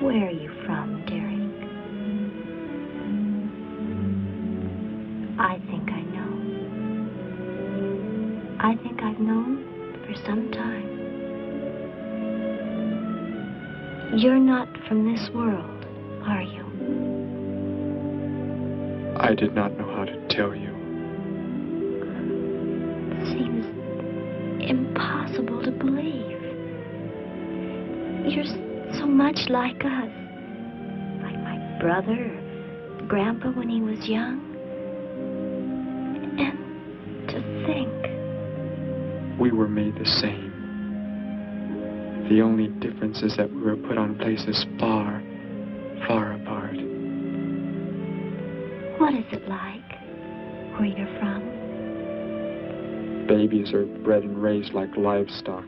Where are you from, Derek? I think I know. I think I've known for some time. You're not from this world, are you? I did not know how to tell you. It seems impossible to believe. You're so much like us. Like my brother, or Grandpa when he was young. And to think. We were made the same. The only difference is that we were put on places far, far apart. What is it like, where you're from? Babies are bred and raised like livestock,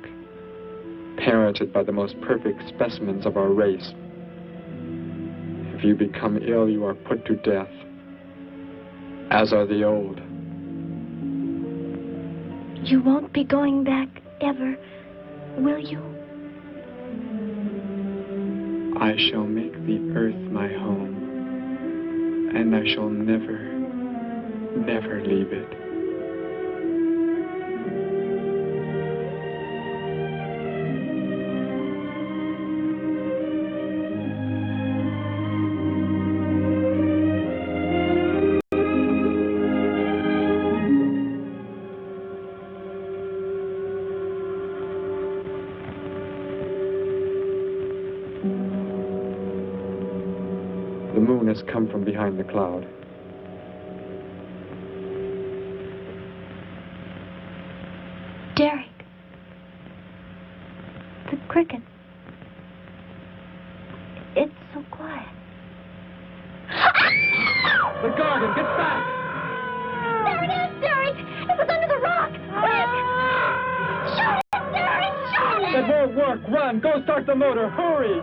parented by the most perfect specimens of our race. If you become ill, you are put to death, as are the old. You won't be going back ever, will you? I shall make the earth my home, and I shall never, never leave it. The moon has come from behind the cloud. Derek. The cricket. It's so quiet. The garden, get back! There it is, Derek! It was under the rock! Quick! Shoot it, Derek! Shoot it! That won't work. Run. Go start the motor. Hurry!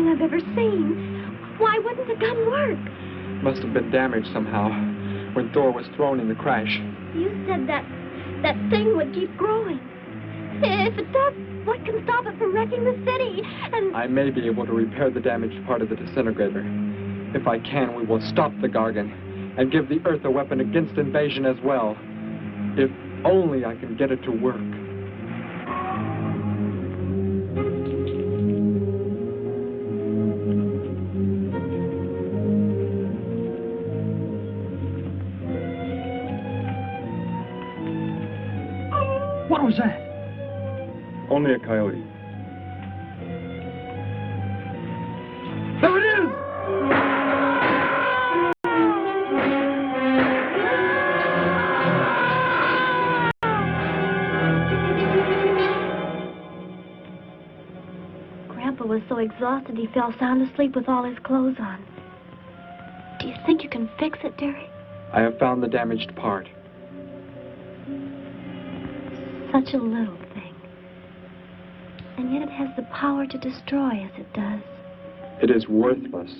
I've ever seen. Why wouldn't the gun work? Must have been damaged somehow when Thor was thrown in the crash. You said that thing would keep growing. If it does, what can stop it from wrecking the city? And I may be able to repair the damaged part of the disintegrator. If I can, we will stop the Gargan and give the Earth a weapon against invasion as well. If only I can get it to work. What was that? Only a coyote. There it is! Grandpa was so exhausted he fell sound asleep with all his clothes on. Do you think you can fix it, Derek? I have found the damaged part. Such a little thing. And yet it has the power to destroy as it does. It is worthless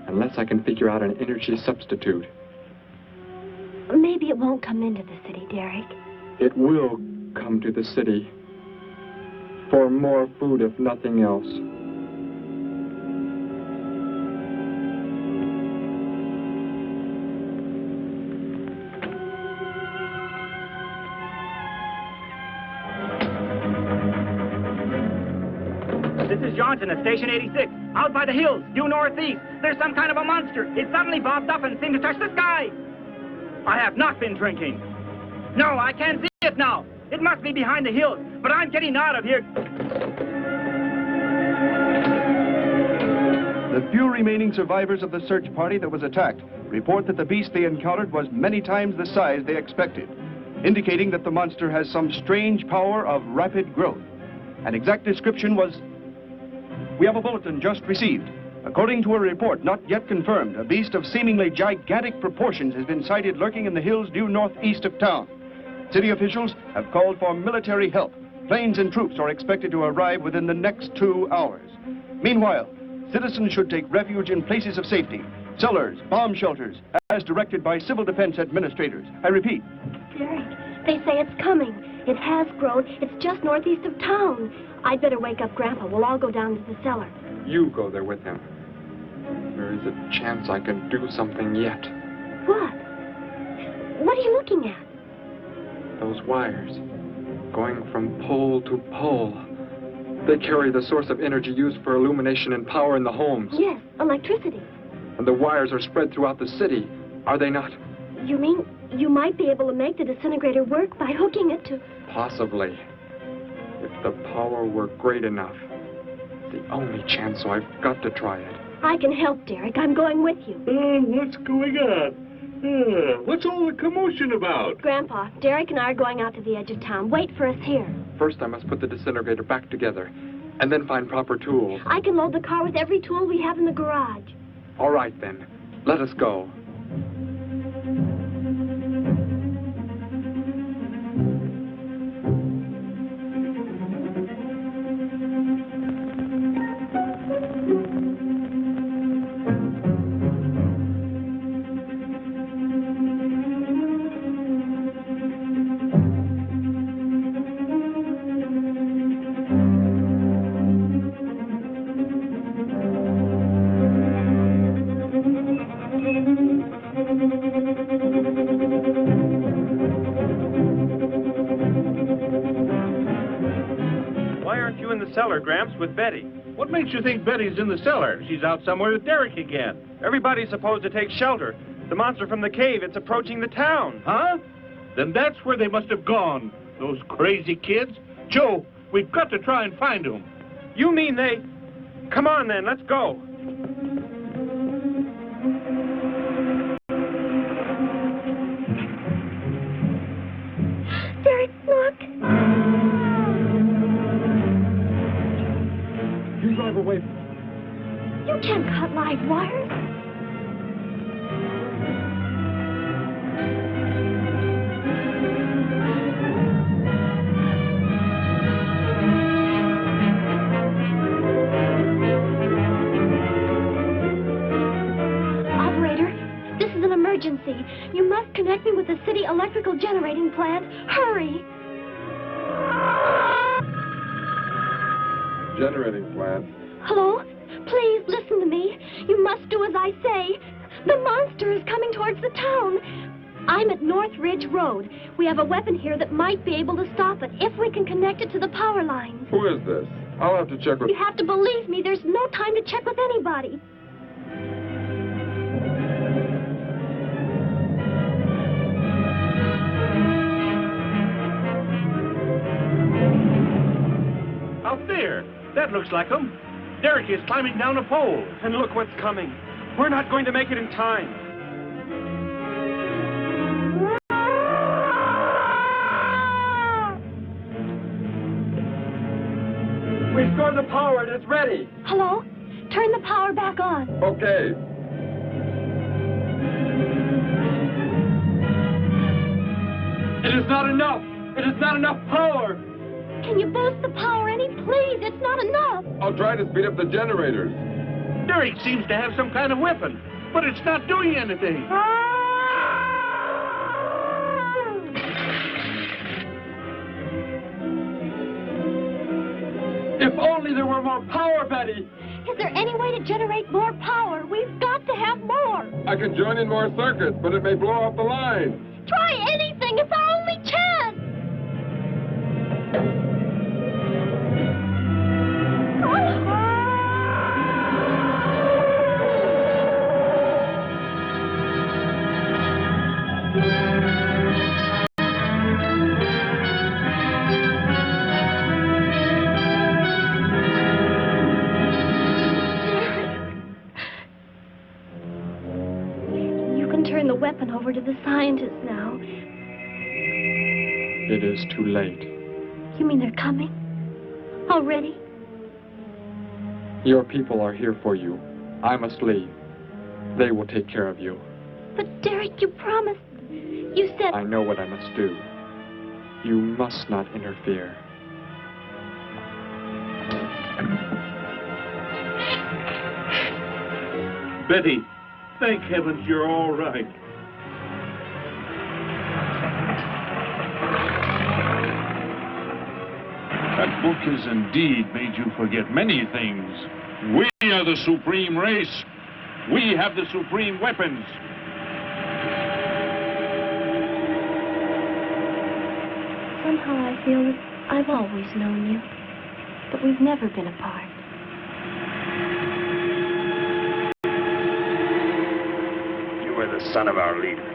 unless I can figure out an energy substitute. Maybe it won't come into the city, Derek. It will come to the city for more food, if nothing else. This is Johnson at Station 86. Out by the hills, due northeast. There's some kind of a monster. It suddenly bobbed up and seemed to touch the sky. I have not been drinking. No, I can't see it now. It must be behind the hills, but I'm getting out of here. The few remaining survivors of the search party that was attacked report that the beast they encountered was many times the size they expected, indicating that the monster has some strange power of rapid growth. An exact description was... We have a bulletin just received. According to a report not yet confirmed, a beast of seemingly gigantic proportions has been sighted lurking in the hills due northeast of town. City officials have called for military help. Planes and troops are expected to arrive within the next 2 hours. Meanwhile, citizens should take refuge in places of safety, cellars, bomb shelters, as directed by civil defense administrators. I repeat. Derek, they say it's coming. It has grown. It's just northeast of town. I'd better wake up Grandpa. We'll all go down to the cellar. You go there with him. There is a chance I can do something yet. What? What are you looking at? Those wires, going from pole to pole. They carry the source of energy used for illumination and power in the homes. Yes, electricity. And the wires are spread throughout the city, are they not? You mean you might be able to make the disintegrator work by hooking it to... Possibly. If the power were great enough. The only chance, so I've got to try it. I can help, Derek. I'm going with you. What's going on? What's all the commotion about? Grandpa, Derek and I are going out to the edge of town. Wait for us here. First, I must put the disintegrator back together, and then find proper tools. I can load the car with every tool we have in the garage. All right, then. Let us go. Gramps, with Betty. What makes you think Betty's in the cellar? She's out somewhere with Derek again. Everybody's supposed to take shelter. The monster from the cave, it's approaching the town. Huh? Then that's where they must have gone. Those crazy kids. Joe, we've got to try and find them. You mean they... Come on, then, let's go. Derek, look. You drive away. You can't cut live wires. Operator, this is an emergency. You must connect me with the city electrical generating plant. Hurry! generating plant. Hello? Please listen to me. You must do as I say. The monster is coming towards the town. I'm at North Ridge Road. We have a weapon here that might be able to stop it if we can connect it to the power lines. Who is this? I'll have to check with... You have to believe me. There's no time to check with anybody. Out there. That looks like him. Derek is climbing down a pole. And look what's coming. We're not going to make it in time. Restore the power. It's ready. Hello? Turn the power back on. Okay. It is not enough. It is not enough power. Can you boost the power any? Please, it's not enough. I'll try to speed up the generators. Derek seems to have some kind of weapon, but it's not doing anything. If only there were more power, Betty. Is there any way to generate more power? We've got to have more. I can join in more circuits, but it may blow up the line. Try anything. It's our only chance. Turn the weapon over to the scientists now. It is too late. You mean they're coming? Already? Your people are here for you. I must leave. They will take care of you. But Derek, you promised. You said... I know what I must do. You must not interfere. Betty, thank heavens you're all right. That book has indeed made you forget many things. We are the supreme race. We have the supreme weapons. Somehow I feel that I've always known you, but we've never been apart. You were the son of our leader.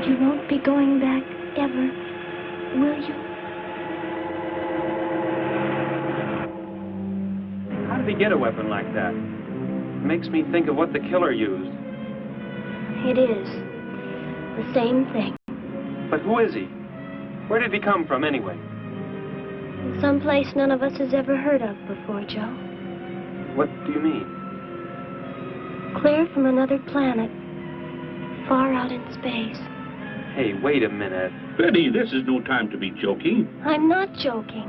You won't be going back ever, will you? How did he get a weapon like that? It makes me think of what the killer used. It is. The same thing. But who is he? Where did he come from, anyway? Someplace none of us has ever heard of before, Joe. What do you mean? Clear from another planet, far out in space. Hey, wait a minute. Betty, this is no time to be joking. I'm not joking.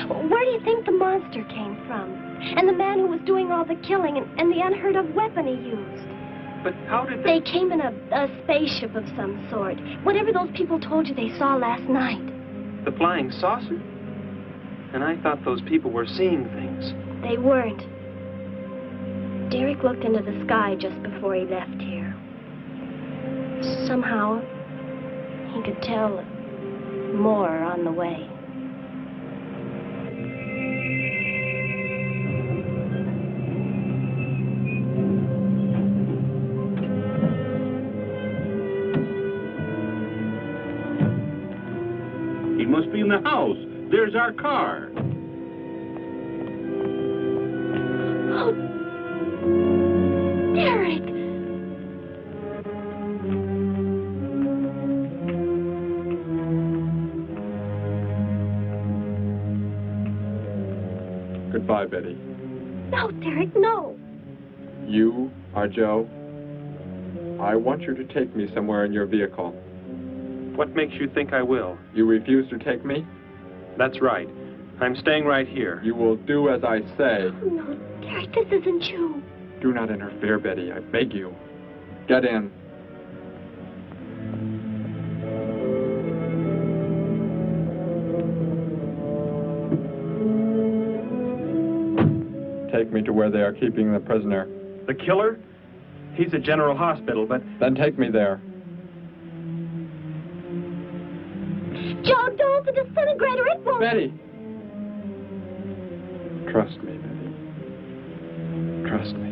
Where do you think the monster came from? And the man who was doing all the killing and the unheard of weapon he used? But how did they... They came in a spaceship of some sort. Whatever those people told you they saw last night. The flying saucer? And I thought those people were seeing things. They weren't. Derek looked into the sky just before he left here. Somehow, he could tell more on the way. He must be in the house. There's our car. Oh, Derek! Goodbye, Betty. No, Derek, no. You are Joe. I want you to take me somewhere in your vehicle. What makes you think I will? You refuse to take me? That's right. I'm staying right here. You will do as I say. Oh, no, Derek, this isn't you. Do not interfere, Betty. I beg you. Get in. take me to where they are keeping the prisoner. The killer? He's at General Hospital, but... Then take me there. Joe, don't! The disintegrator, it won't... Betty! Trust me, Betty. Trust me.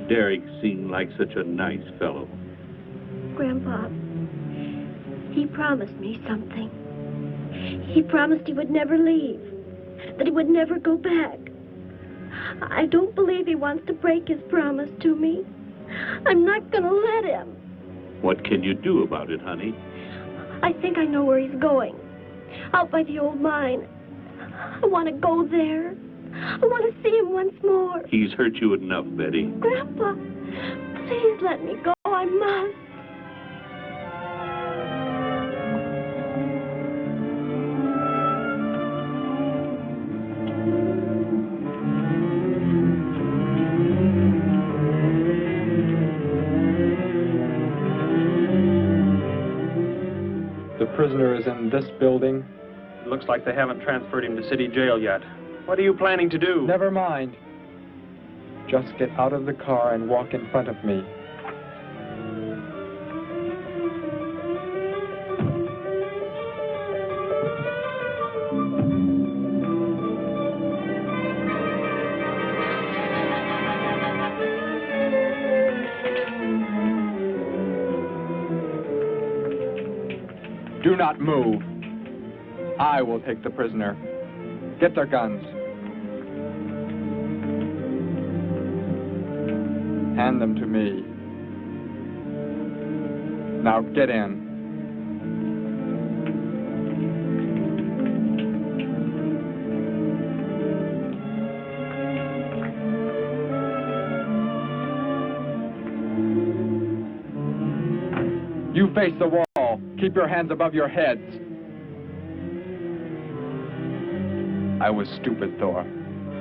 Derek seemed like such a nice fellow. Grandpa, he promised me something. He promised he would never leave, that he would never go back. I don't believe he wants to break his promise to me. I'm not going to let him. What can you do about it, honey? I think I know where he's going. Out by the old mine. I want to go there. I want to see him once more. He's hurt you enough, Betty. Grandpa, please let me go. I must. The prisoner is in this building. It looks like they haven't transferred him to city jail yet. What are you planning to do? Never mind. Just get out of the car and walk in front of me. Do not move. I will take the prisoner. Get their guns. Hand them to me. Now get in. You face the wall. Keep your hands above your heads. I was stupid, Thor.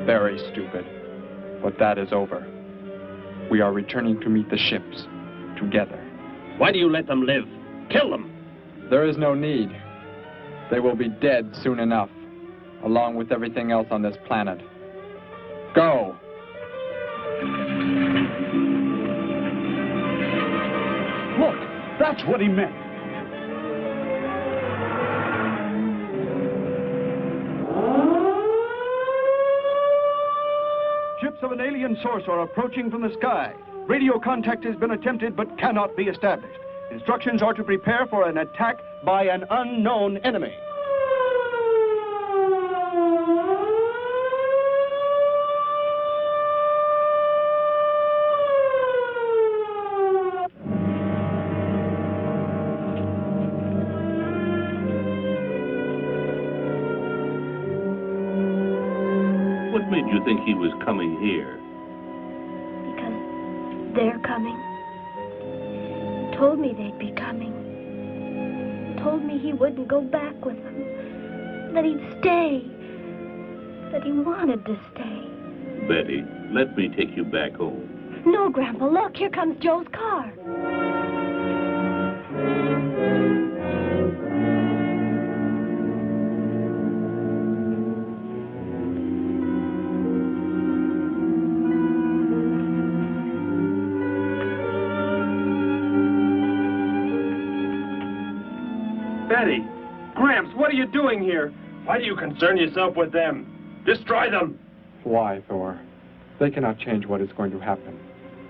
Very stupid. But that is over. We are returning to meet the ships. Together. Why do you let them live? Kill them! There is no need. They will be dead soon enough, along with everything else on this planet. Go! Look, that's what he meant. Ships of an alien source are approaching from the sky. Radio contact has been attempted but cannot be established. Instructions are to prepare for an attack by an unknown enemy. What made you think he was coming here? Because they're coming. Told me they'd be coming. Told me he wouldn't go back with them. That he'd stay. That he wanted to stay. Betty, let me take you back home. No, Grandpa, look, here comes Joe's car. Betty! Gramps, what are you doing here? Why do you concern yourself with them? Destroy them! Why, Thor? They cannot change what is going to happen.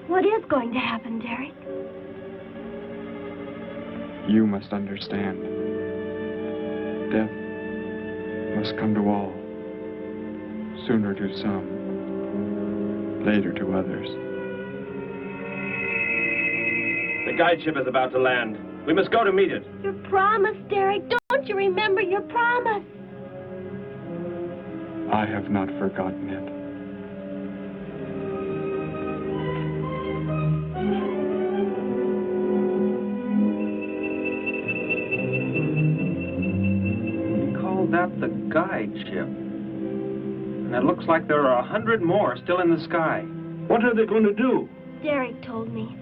What is going to happen, Derek? You must understand. Death must come to all. Sooner to some, later to others. The guide ship is about to land. We must go to meet it. Your promise, Derek. Don't you remember your promise? I have not forgotten it. Call that the guide ship. And it looks like there are 100 more still in the sky. What are they going to do? Derek told me.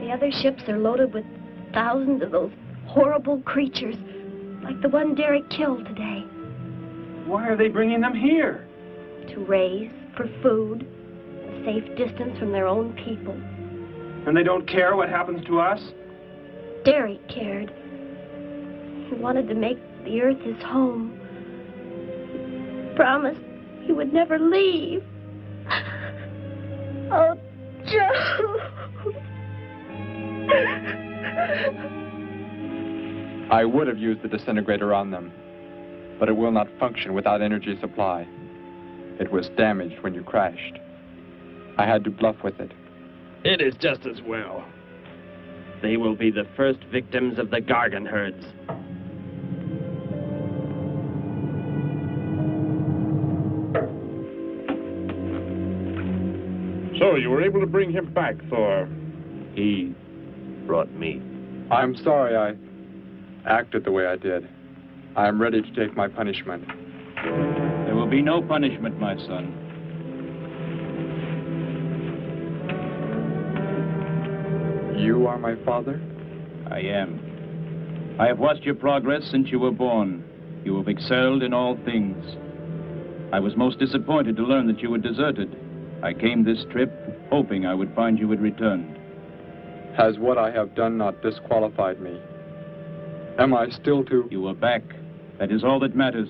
The other ships are loaded with thousands of those horrible creatures, like the one Derek killed today. Why are they bringing them here? To raise, for food, a safe distance from their own people. And they don't care what happens to us? Derek cared. He wanted to make the earth his home. He promised he would never leave. Oh, Joe. I would have used the disintegrator on them, but it will not function without energy supply. It was damaged when you crashed. I had to bluff with it. It is just as well. They will be the first victims of the Gargan herds. So, you were able to bring him back, Thor? He brought me. I'm sorry I acted the way I did. I am ready to take my punishment. There will be no punishment, my son. You are my father? I am. I have watched your progress since you were born. You have excelled in all things. I was most disappointed to learn that you had deserted. I came this trip hoping I would find you had returned. Has what I have done not disqualified me? Am I still to... You are back. That is all that matters.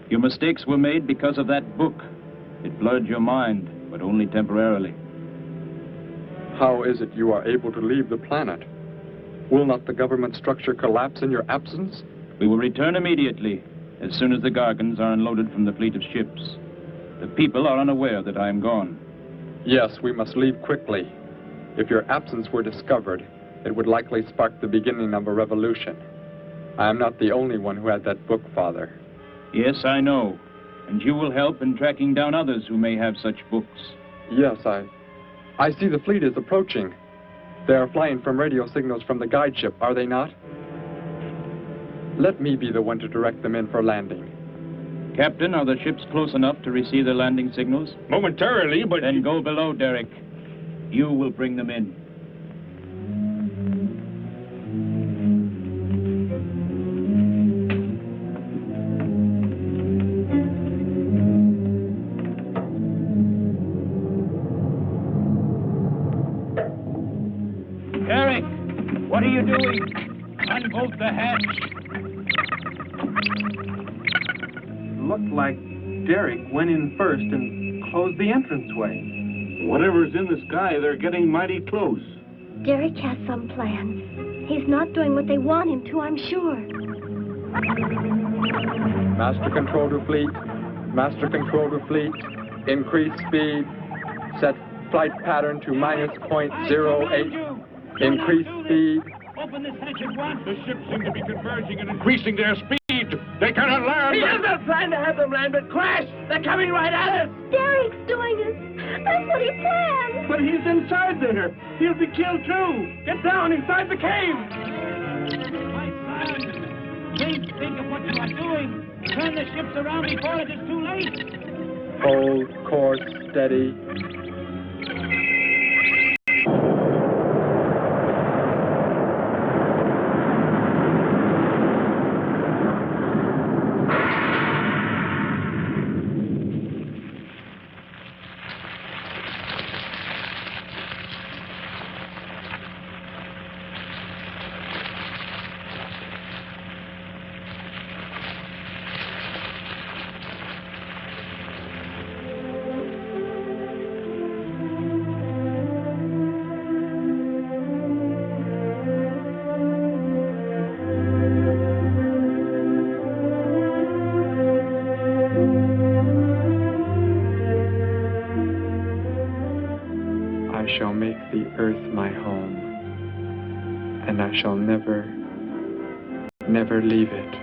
Your mistakes were made because of that book. It blurred your mind, but only temporarily. How is it you are able to leave the planet? Will not the government structure collapse in your absence? We will return immediately, as soon as the Gargans are unloaded from the fleet of ships. The people are unaware that I am gone. Yes, we must leave quickly. If your absence were discovered, it would likely spark the beginning of a revolution. I am not the only one who had that book, Father. Yes, I know. And you will help in tracking down others who may have such books. Yes, I see the fleet is approaching. They are flying from radio signals from the guide ship, are they not? Let me be the one to direct them in for landing. Captain, are the ships close enough to receive their landing signals? Momentarily, but... Then go below, Derek. You will bring them in. Derek, what are you doing? Unbolt the hatch. Looked like Derek went in first and closed the entranceway. Whatever's in the sky, they're getting mighty close. Derek has some plans. He's not doing what they want him to, I'm sure. Master control to fleet. Master control to fleet. Increase speed. Set flight pattern to -0.08. Increase speed. Open this hatch at once. The ships seem to be converging and increasing their speed. They cannot land. He doesn't plan to have them land, but crash. They're coming right at us. Derek's doing it. That's what he planned. But he's inside there. He'll be killed too. Get down inside the cave. My son, think of what you are doing. Turn the ships around before it is too late. Hold course steady. I shall make the earth my home, and I shall never leave it.